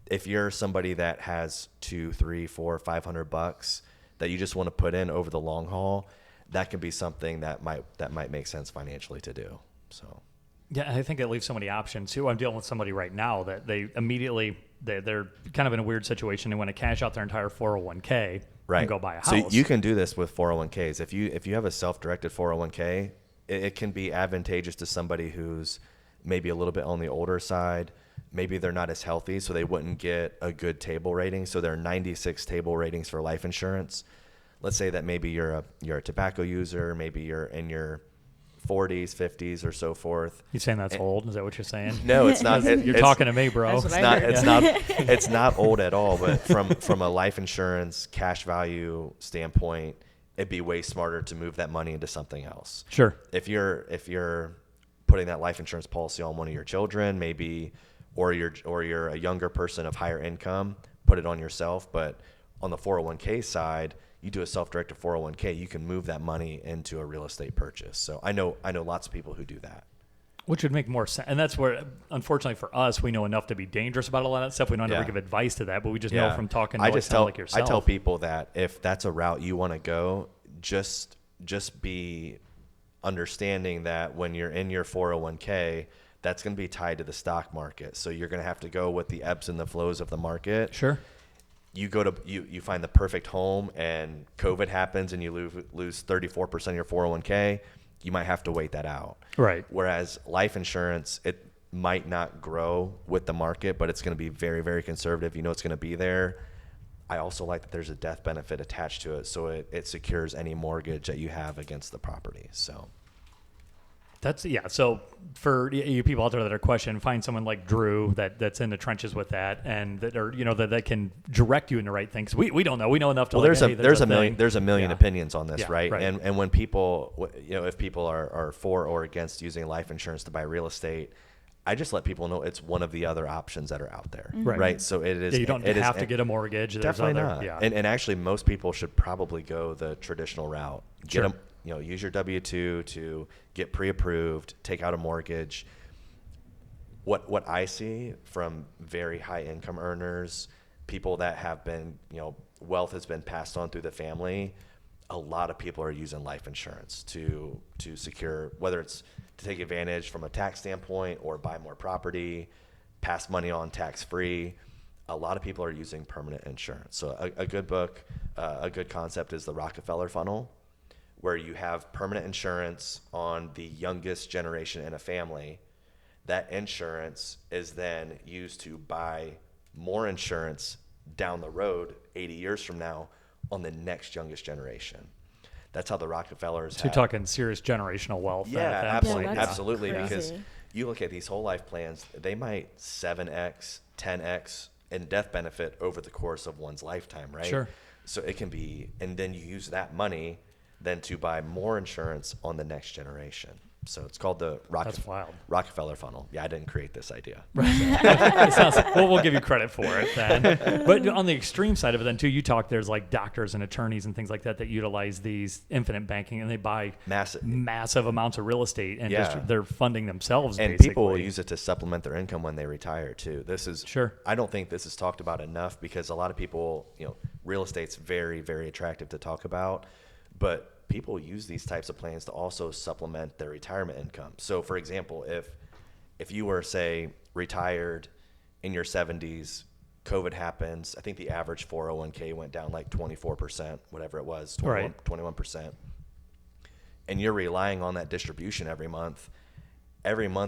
if you're somebody that has $200, $300, $400, $500 that you just want to put in over the long haul, that can be something that might make sense financially to do. So, yeah, I think it leaves so many options too. I'm dealing with somebody right now that they immediately they're kind of in a weird situation. They want to cash out their entire 401k and go buy a house. So you can do this with 401ks. If you have a self-directed 401k, it can be advantageous to somebody who's maybe a little bit on the older side. Maybe they're not as healthy, so they wouldn't get a good table rating. So there are 96 table ratings for life insurance. Let's say that maybe you're a tobacco user, maybe you're in your 40s, 50s, or so forth. You saying that's old? Is that what you're saying? No, it's not. You're talking to me, bro. It's not old at all. But from a life insurance cash value standpoint, it'd be way smarter to move that money into something else. Sure. If you're putting that life insurance policy on one of your children, maybe, or you're a younger person of higher income, put it on yourself. But on the 401k side, you do a self-directed 401k, you can move that money into a real estate purchase. So I know lots of people who do that. Which would make more sense. And that's where, unfortunately for us, we know enough to be dangerous about a lot of that stuff. We don't ever give advice to that, but we just know from talking to someone like yourself. I tell people that if that's a route you want to go, just be understanding that when you're in your 401k, that's going to be tied to the stock market. So you're going to have to go with the ebbs and the flows of the market. Sure. You go to you find the perfect home and COVID happens and you lose 34% of your 401k, you might have to wait that out. Right. Whereas life insurance, it might not grow with the market, but it's going to be very, very conservative. You know it's going to be there. I also like that there's a death benefit attached to it, so it secures any mortgage that you have against the property. So so for you people out there that are questioning, find someone like Drew that's in the trenches with that, and that are that can direct you in the right things. We don't know. We know enough to. Well, there's a million opinions on this, right? And when people, if people are for or against using life insurance to buy real estate, I just let people know it's one of the other options that are out there, right? So it is. You don't have to get a mortgage. Definitely not. Yeah. And actually, most people should probably go the traditional route. Use your W-2 to get pre-approved, take out a mortgage. What I see from very high income earners, people that have been, wealth has been passed on through the family, a lot of people are using life insurance to secure, whether it's to take advantage from a tax standpoint or buy more property, pass money on tax-free. a lot of people are using permanent insurance. So a good book, a good concept is the Rockefeller funnel, where you have permanent insurance on the youngest generation in a family. That insurance is then used to buy more insurance down the road 80 years from now on the next youngest generation. That's how the Rockefellers So you're talking serious generational wealth. Yeah, at that absolutely, point. absolutely. crazy. Because you look at these whole life plans, they might 7x, 10x in death benefit over the course of one's lifetime, right? Sure. So it can be, and then you use that money then to buy more insurance on the next generation. So it's called the That's wild. Rockefeller funnel. Yeah, I didn't create this idea. It sounds, well, we'll give you credit for it then. But on the extreme side of it then too, you talk, there's like doctors and attorneys and things like that utilize these infinite banking, and they buy massive amounts of real estate, and just they're funding themselves. And basically. People will use it to supplement their income when they retire too. This is sure. I don't think this is talked about enough, because a lot of people, real estate's very, very attractive to talk about, but people use these types of plans to also supplement their retirement income. So for example, if you were, say, retired in your 70s, COVID happens, I think the average 401k went down like 24%, whatever it was, 21%. And you're relying on that distribution every month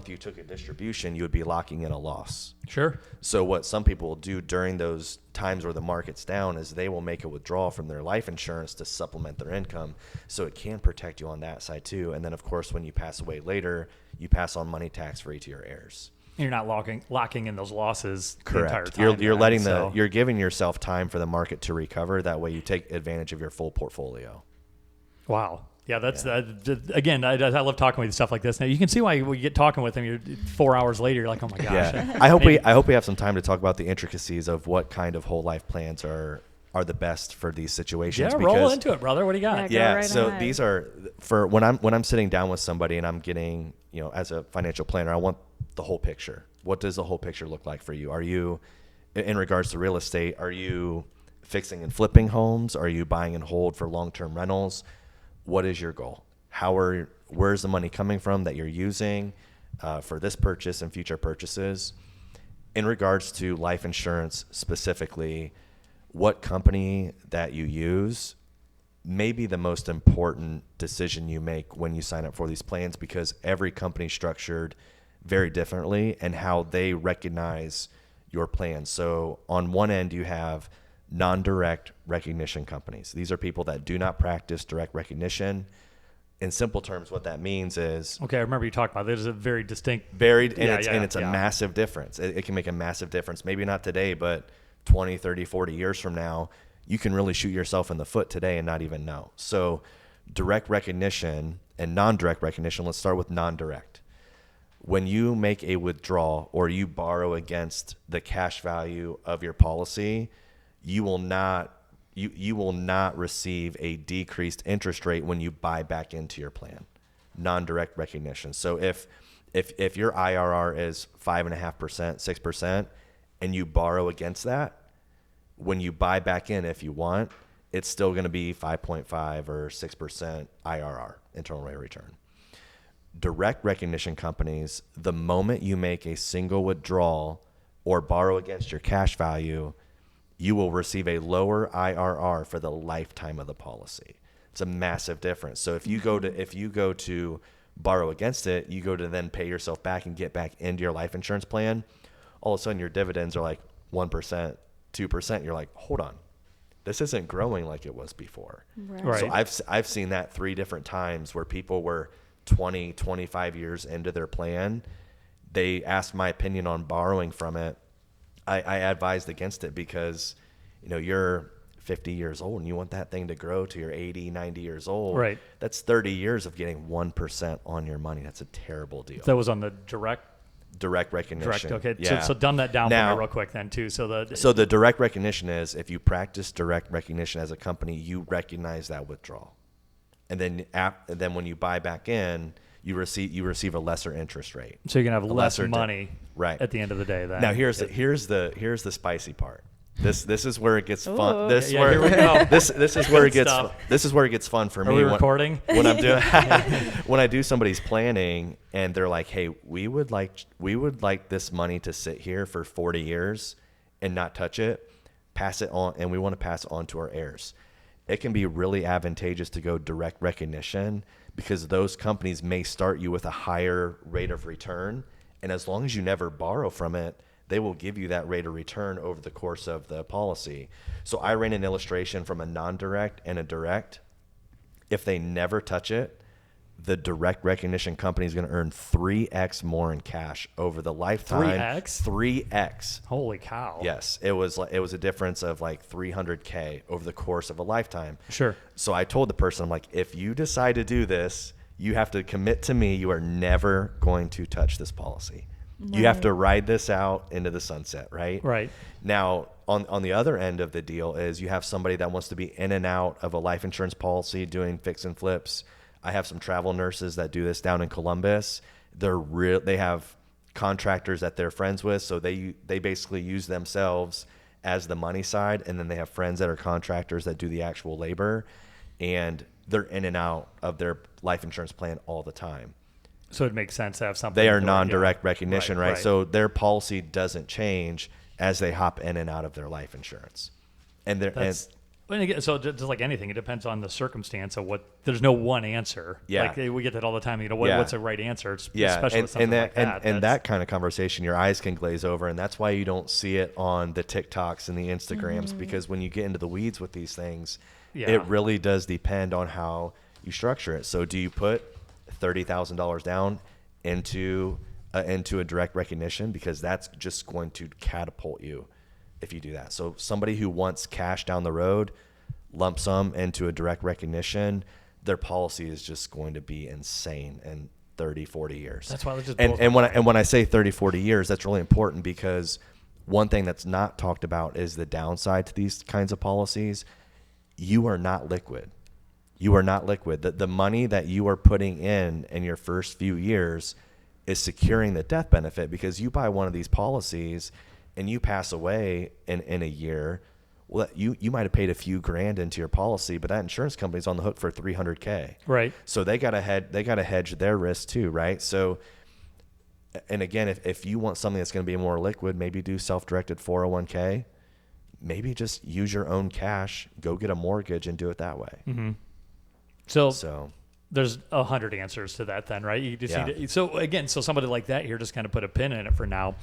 you took a distribution, you would be locking in a loss. Sure. So what some people will do during those times where the market's down is they will make a withdrawal from their life insurance to supplement their income. So it can protect you on that side too. And then of course, when you pass away later, you pass on money tax free to your heirs. You're not locking in those losses. Correct. The entire time. You're giving yourself time for the market to recover. That way you take advantage of your full portfolio. Wow. Yeah, again, I love talking with you stuff like this. Now you can see why we get talking with him. You're 4 hours later, you're like, oh my gosh. Yeah. I hope we have some time to talk about the intricacies of what kind of whole life plans are the best for these situations. Yeah, roll into it, brother. What do you got? Yeah. So these are for when I'm sitting down with somebody and I'm getting, as a financial planner, I want the whole picture. What does the whole picture look like for you? Are you, in regards to real estate, are you fixing and flipping homes? Are you buying and hold for long-term rentals? What is your goal? Where's the money coming from that you're using for this purchase and future purchases? In regards to life insurance specifically, what company that you use may be the most important decision you make when you sign up for these plans, because every company is structured very differently and how they recognize your plan. So on one end, you have non-direct recognition companies. These are people that do not practice direct recognition. In simple terms, what that means is... Okay, I remember you talked about it. There's a very distinct... It's a massive difference. It can make a massive difference. Maybe not today, but 20, 30, 40 years from now, you can really shoot yourself in the foot today and not even know. So direct recognition and non-direct recognition, let's start with non-direct. When you make a withdrawal or you borrow against the cash value of your policy, you will not receive a decreased interest rate when you buy back into your plan. Non-direct recognition. So if your IRR is 5.5%, 6%, and you borrow against that, when you buy back in, if you want, it's still going to be 5.5 or 6% IRR, internal rate of return. Direct recognition companies, the moment you make a single withdrawal or borrow against your cash value, you will receive a lower IRR for the lifetime of the policy. It's a massive difference. So if you go to borrow against it, you go to then pay yourself back and get back into your life insurance plan, all of a sudden your dividends are like 1%, 2%. You're like, hold on, this isn't growing like it was before. Right. So I've seen that 3 different times where people were 20, 25 years into their plan. They asked my opinion on borrowing from it. I advised against it because, you're 50 years old and you want that thing to grow to your 80, 90 years old. Right. That's 30 years of getting 1% on your money. That's a terrible deal. That was on the direct recognition. Okay. Yeah. So dumb that down for me real quick then too. So the direct recognition is if you practice direct recognition as a company, you recognize that withdrawal. And then when you buy back in, you receive a lesser interest rate. So you're gonna have less money right at the end of the day. Then. Now here's the spicy part. This is where it gets fun. Here we go. This is where it gets fun for me. Are we recording? When I'm doing when I do somebody's planning and they're like, "Hey, we would like this money to sit here for 40 years and not touch it, pass it on, and we want to pass it on to our heirs. It can be really advantageous to go direct recognition because those companies may start you with a higher rate of return. And as long as you never borrow from it, they will give you that rate of return over the course of the policy. So I ran an illustration from a non-direct and a direct. If they never touch it, the direct recognition company is going to earn 3x more in cash over the lifetime. 3x? 3x. Holy cow. Yes. It was a difference of like $300K over the course of a lifetime. Sure. So I told the person, I'm like, if you decide to do this, you have to commit to me. You are never going to touch this policy. Right. You have to ride this out into the sunset, right? Right. Now, on the other end of the deal is you have somebody that wants to be in and out of a life insurance policy doing fix and flips. I have some travel nurses that do this down in Columbus. They have contractors that they're friends with, so they basically use themselves as the money side, and then they have friends that are contractors that do the actual labor, and they're in and out of their life insurance plan all the time. So it makes sense to have something. They are non-direct recognition, right? Right. So their policy doesn't change as they hop in and out of their life insurance. And so just like anything, it depends on the circumstance of what. There's no one answer. Yeah. Like we get that all the time. What's the right answer? Especially with something like that. And that kind of conversation, your eyes can glaze over, and that's why you don't see it on the TikToks and the Instagrams, because when you get into the weeds with these things, it really does depend on how you structure it. So do you put $30,000 down into a direct recognition, because that's just going to catapult you if you do that. So somebody who wants cash down the road, lump sum into a direct recognition, their policy is just going to be insane in 30, 40 years. That's why just and when I say 30, 40 years, that's really important, because one thing that's not talked about is the downside to these kinds of policies. You are not liquid. You are not liquid. The money that you are putting in your first few years is securing the death benefit, because you buy one of these policies and you pass away in a year, well, you might have paid a few grand into your policy, but that insurance company's on the hook for $300K. Right. So they got to hedge their risk too, right? So, and again, if you want something that's going to be more liquid, maybe do self-directed 401K. Maybe just use your own cash, go get a mortgage, and do it that way. Mm-hmm. So there's 100 answers to that then, right? You just need to, so somebody like that here, just kind of put a pin in it for now.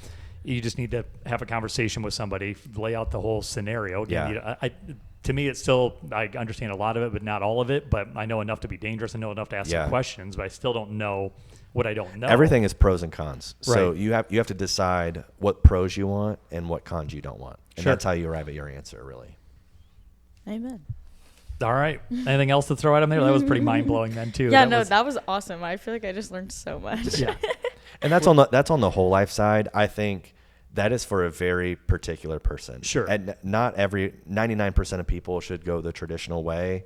You just need to have a conversation with somebody, lay out the whole scenario. Again, to me, it's still, I understand a lot of it, but not all of it. But I know enough to be dangerous. I know enough to ask some questions, but I still don't know what I don't know. Everything is pros and cons. Right. So you have to decide what pros you want and what cons you don't want. And that's how you arrive at your answer, really. Amen. All right. Anything else to throw at him there? That was pretty mind-blowing then, too. Yeah, that was awesome. I feel like I just learned so much. Yeah. And that's on the whole life side. I think that is for a very particular person. Sure. And not 99% of people should go the traditional way,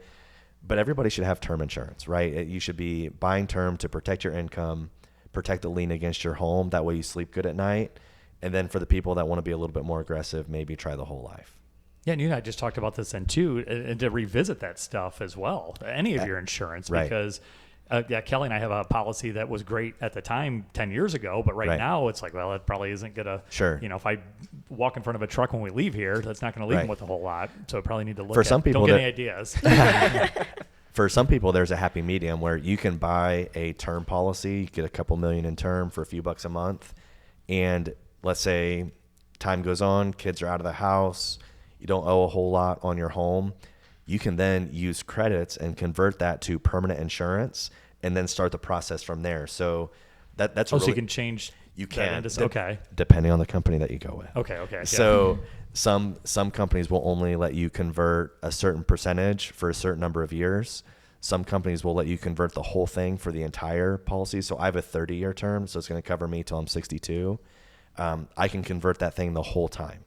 but everybody should have term insurance, right? You should be buying term to protect your income, protect the lien against your home. That way you sleep good at night. And then for the people that want to be a little bit more aggressive, maybe try the whole life. Yeah, and you and I just talked about this then too, and to revisit that stuff as well, any of your insurance, because Kelly and I have a policy that was great at the time 10 years ago, but right now it's like, well, it probably isn't going to, if I walk in front of a truck when we leave here, that's not going to leave them with a whole lot. So I probably need to look some people don't get any ideas. For some people, there's a happy medium where you can buy a term policy, get a couple million in term for a few bucks a month. And let's say time goes on, kids are out of the house, you don't owe a whole lot on your home. You can then use credits and convert that to permanent insurance and then start the process from there. So that's so you can change. You can. Okay. Depending on the company that you go with. Okay. So some companies will only let you convert a certain percentage for a certain number of years. Some companies will let you convert the whole thing for the entire policy. So I have a 30-year term, so it's going to cover me till I'm 62. I can convert that thing the whole time.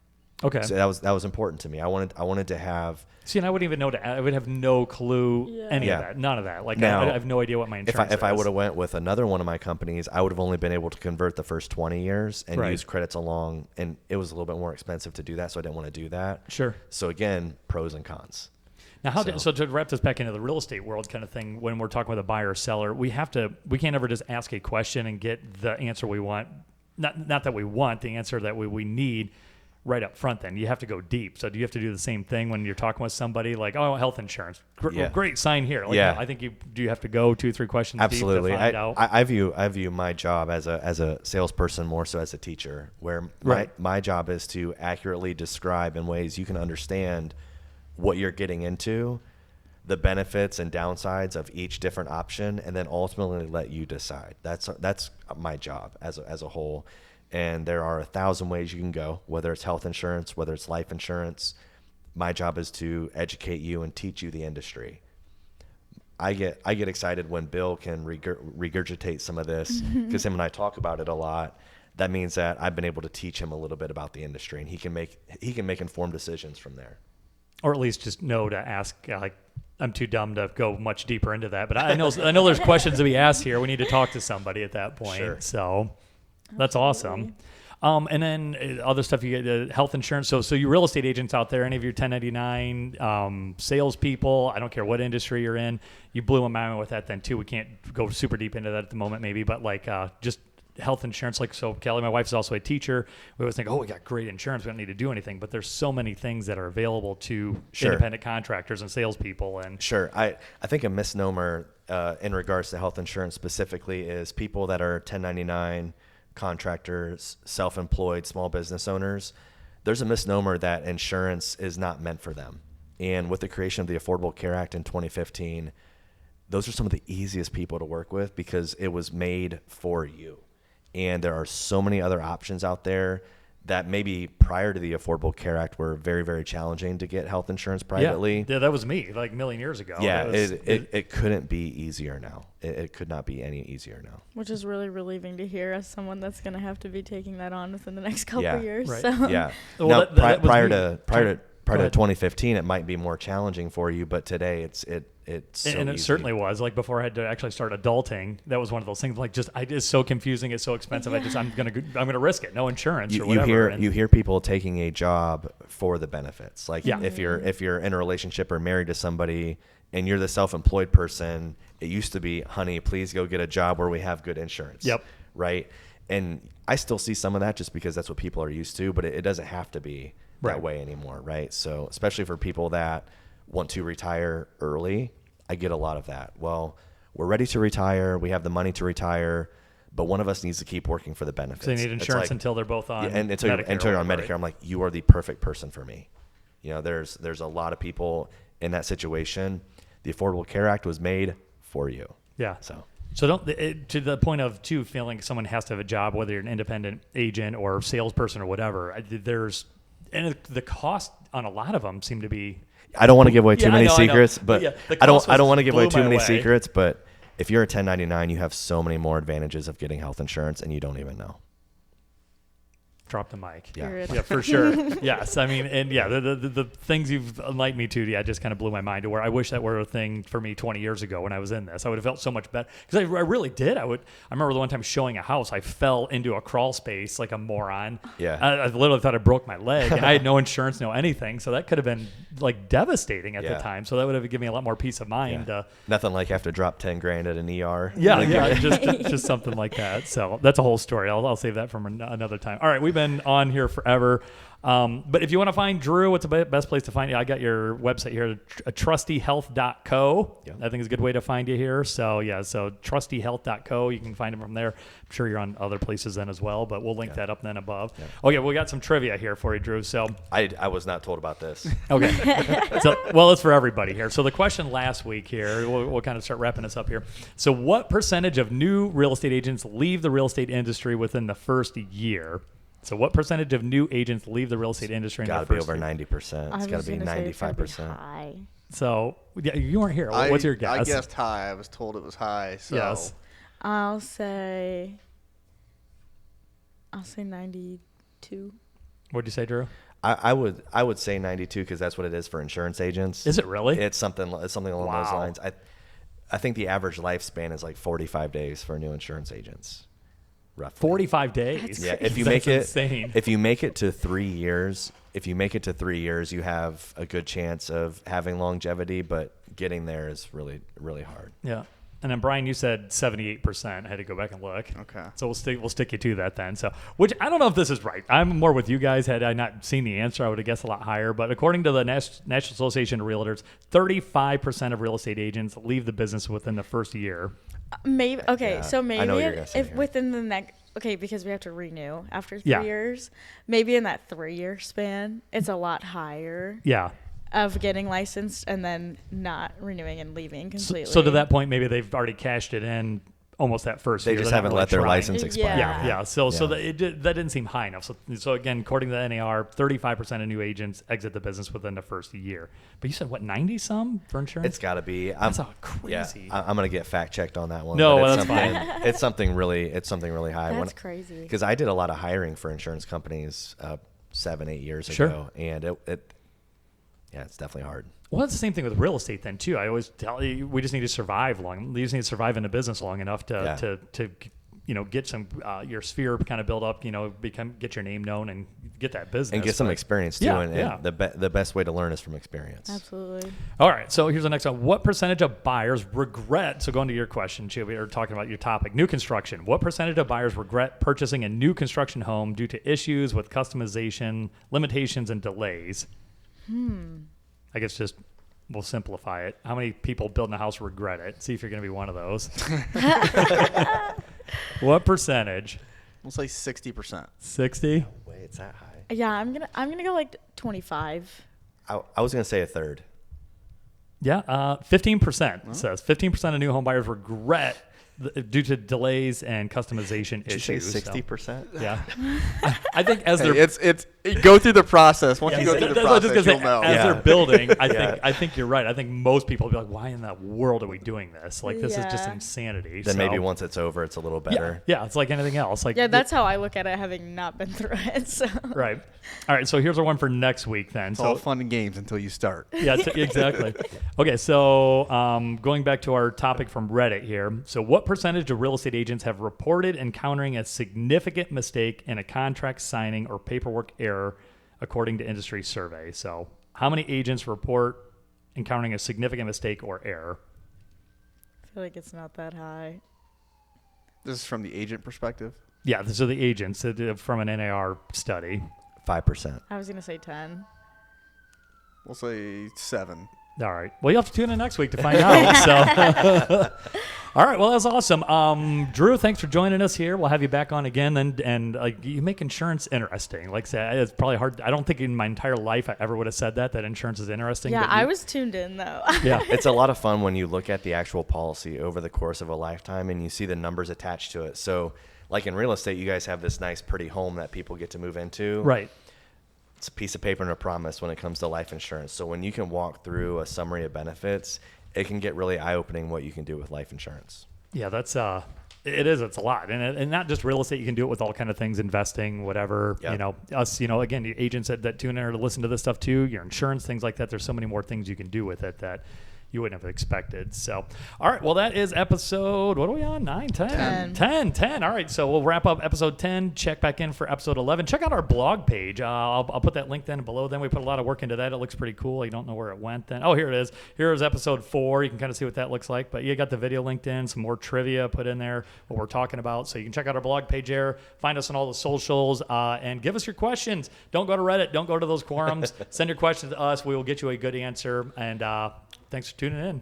Okay. So that was important to me. I wanted to have. See, and I wouldn't even know I would have no clue any of that, none of that. Like now, I have no idea what my insurance if I would have went with another one of my companies, I would have only been able to convert the first 20 years and use credits along, and it was a little bit more expensive to do that, so I didn't want to do that. Sure. So again, pros and cons. Now, so to wrap this back into the real estate world kind of thing, when we're talking with a buyer or seller, we can't ever just ask a question and get the answer we want. Not that we want the answer that we need. right up front then. You have to go deep. So do you have to do the same thing when you're talking with somebody like, oh, I want health insurance? Great, sign here. Like, I think you have to go 2-3 questions Absolutely. deep to find out? I view my job as a salesperson more so as a teacher, where my job is to accurately describe in ways you can understand what you're getting into, the benefits and downsides of each different option, and then ultimately let you decide. That's my job as a whole. And there are 1,000 ways you can go, whether it's health insurance, whether it's life insurance. My job is to educate you and teach you the industry. I get excited when Bill can regurgitate some of this, because him and I talk about it a lot. That means that I've been able to teach him a little bit about the industry, and he can make informed decisions from there. Or at least just know to ask. Like, I'm too dumb to go much deeper into that, but I know there's questions to be asked here. We need to talk to somebody at that point. Sure. So that's awesome. And then other stuff, you get health insurance. So you real estate agents out there, any of your 1099 salespeople, I don't care what industry you're in, you blew my mind with that then too. We can't go super deep into that at the moment maybe, but like just health insurance. Like, so Kelly, my wife, is also a teacher. We always think, oh, we got great insurance, we don't need to do anything, but there's so many things that are available to independent contractors and salespeople. And sure, I think a misnomer in regards to health insurance specifically is people that are 1099 contractors, self-employed, small business owners. There's a misnomer that insurance is not meant for them. And with the creation of the Affordable Care Act in 2015, those are some of the easiest people to work with because it was made for you. And there are so many other options out there that maybe prior to the Affordable Care Act were very, very challenging to get health insurance privately. Yeah, that was me like a million years ago. Yeah, it couldn't be easier now. It could not be any easier now. Which is really relieving to hear as someone that's going to have to be taking that on within the next couple of years. Right. So. Yeah. Well, now, prior to 2015, it might be more challenging for you, but today it's so and it easy. certainly was. Like before I had to actually start adulting, that was one of those things. Like it's so confusing, it's so expensive. Yeah. I'm gonna risk it. No insurance or whatever. You hear people taking a job for the benefits. Like if you're in a relationship or married to somebody and you're the self-employed person, it used to be, honey, please go get a job where we have good insurance. Yep. Right. And I still see some of that just because that's what people are used to, but it doesn't have to be that way anymore. Right. So especially for people that want to retire early, I get a lot of that. Well, we're ready to retire. We have the money to retire, but one of us needs to keep working for the benefits. So they need insurance until they're both on and until you're on Medicare. Right? I'm like, you are the perfect person for me. You know, there's a lot of people in that situation. The Affordable Care Act was made for you. Yeah. So to the point of too feeling someone has to have a job, whether you're an independent agent or salesperson or whatever. And the cost on a lot of them seem to be. I don't want to give away too many secrets, but I don't want to give away too many way. secrets. But if you're a 1099, you have so many more advantages of getting health insurance, and you don't even know. Drop the mic. Yeah, for sure. Yes, I mean, and the things you've enlightened me to, just kind of blew my mind to where I wish that were a thing for me 20 years ago when I was in this. I would have felt so much better because I really did. I remember the one time showing a house, I fell into a crawl space like a moron. Yeah, I literally thought I broke my leg, and I had no insurance, no anything. So that could have been like devastating at the time. So that would have given me a lot more peace of mind. Yeah. Nothing like have to drop 10 grand at an ER. Just something like that. So that's a whole story. I'll save that from another time. All right, we've been on here forever. But if you want to find Drew, what's the best place to find you? I got your website here, trustyhealth.co. Yeah. I think is a good way to find you here. So trustyhealth.co. You can find him from there. I'm sure you're on other places then as well, but we'll link that up then above. Yeah. Okay, we got some trivia here for you, Drew. So I was not told about this. Okay. It's for everybody here. So the question last week here, we'll kind of start wrapping this up here. So what percentage of new real estate agents leave the real estate industry within the first year? So what percentage of new agents leave the real estate industry in the first year? It's got to be over 90%. It's got to be 95%. So you weren't here. What's your guess? I guessed high. I was told it was high. So. Yes. I'll say 92. What'd you say, Drew? I would say 92 because that's what it is for insurance agents. Is it really? It's something along those lines. I think the average lifespan is like 45 days for new insurance agents. Roughly. 45 days. Yeah, if you make it to 3 years, you have a good chance of having longevity, but getting there is really, really hard. Yeah. And then Brian, you said 78%. I had to go back and look. Okay. So we'll stick you to that then. So, which I don't know if this is right. I'm more with you guys. Had I not seen the answer, I would have guessed a lot higher. But according to the National Association of Realtors, 35% of real estate agents leave the business within the first year. Maybe. Okay. Yeah, So I know what you're maybe gonna say if here. within the next. Okay, because we have to renew after 3 Yeah. years. Maybe in that 3-year span, it's a lot higher Yeah. of getting licensed and then not renewing and leaving completely. So to that point, maybe they've already cashed it in almost that first They year. just They're not haven't really let their trying. license expire. Yeah. So Yeah. that didn't seem high enough. So again, according to the NAR, 35% of new agents exit the business within the first year. But you said what, 90 some for insurance? It's got to be. That's crazy. I'm gonna get fact checked on that one. No, but that's fine. It's something really high. That's crazy. Because I did a lot of hiring for insurance companies 7-8 years Sure. ago, and it's definitely hard. Well, it's the same thing with real estate then too. I always tell you, we just need to survive We just need to survive in the business long enough to get some your sphere kind of build up. Get your name known and get that business And get some experience too. Yeah, and yeah. the best way to learn is from experience. Absolutely. All right, so here's the next one. What percentage of buyers regret? So going to your question, Chip, we were talking about your topic, new construction. What percentage of buyers regret purchasing a new construction home due to issues with customization, limitations, and delays? I guess we'll simplify it. How many people building a house regret it? See if you're going to be one of those. What percentage? We'll say 60%. 60? Wait, it's that high. Yeah, I'm gonna go like 25. I was gonna say a third. Yeah, 15% says 15% of new home buyers regret due to delays and customization Did issues. you say 60%? Yeah, I think as Hey, they're it's go through the process. Once Yeah, you go through the that's what I was process, just you'll gonna know. say, as Yeah. they're building, Yeah. I think you're right. I think most people will be like, why in the world are we doing this? Like, this is just Yeah. insanity. Then So, maybe once it's over, it's a little better. Yeah, it's like anything else. Like, Yeah, that's how I look at it, having not been through it. So. right. All right, so here's our one for next week then. It's So all fun and games until you start. yeah, exactly. Okay, so going back to our topic from Reddit here. So what percentage of real estate agents have reported encountering a significant mistake in a contract signing or paperwork error according to industry survey? So how many agents report encountering a significant mistake or error? I feel like it's not that high. This is from the agent perspective. Yeah, these are the agents from an NAR study. 5%. I was gonna say 10. We'll say 7. All right. Well, you'll have to tune in next week to find out. So, all right. Well, that's awesome. Drew, thanks for joining us here. We'll have you back on again. And you make insurance interesting. Like I said, it's probably hard. I don't think in my entire life I ever would have said that insurance is interesting. Yeah, but I was tuned in though. Yeah. It's a lot of fun when you look at the actual policy over the course of a lifetime and you see the numbers attached to it. So, like in real estate, you guys have this nice, pretty home that people get to move into. Right. It's a piece of paper and a promise when it comes to life insurance. So when you can walk through a summary of benefits, it can get really eye-opening what you can do with life insurance. Yeah, that's it is. It's a lot, and not just real estate. You can do it with all kind of things, investing, whatever. Yep. Us. Again, the agents that tune in or to listen to this stuff too. Your insurance, things like that. There's so many more things you can do with it that you wouldn't have expected. So, all right. Well, that is episode, what are we on? 9, 10? 10. All right. So we'll wrap up episode 10. Check back in for episode 11. Check out our blog page. I'll put that link then below. Then we put a lot of work into that. It looks pretty cool. You don't know where it went then. Oh, here it is. Here's episode 4. You can kind of see what that looks like. But you got the video linked in, some more trivia put in there, what we're talking about. So you can check out our blog page there. Find us on all the socials and give us your questions. Don't go to Reddit. Don't go to those forums. Send your questions to us. We will get you a good answer. And thanks for tuning in.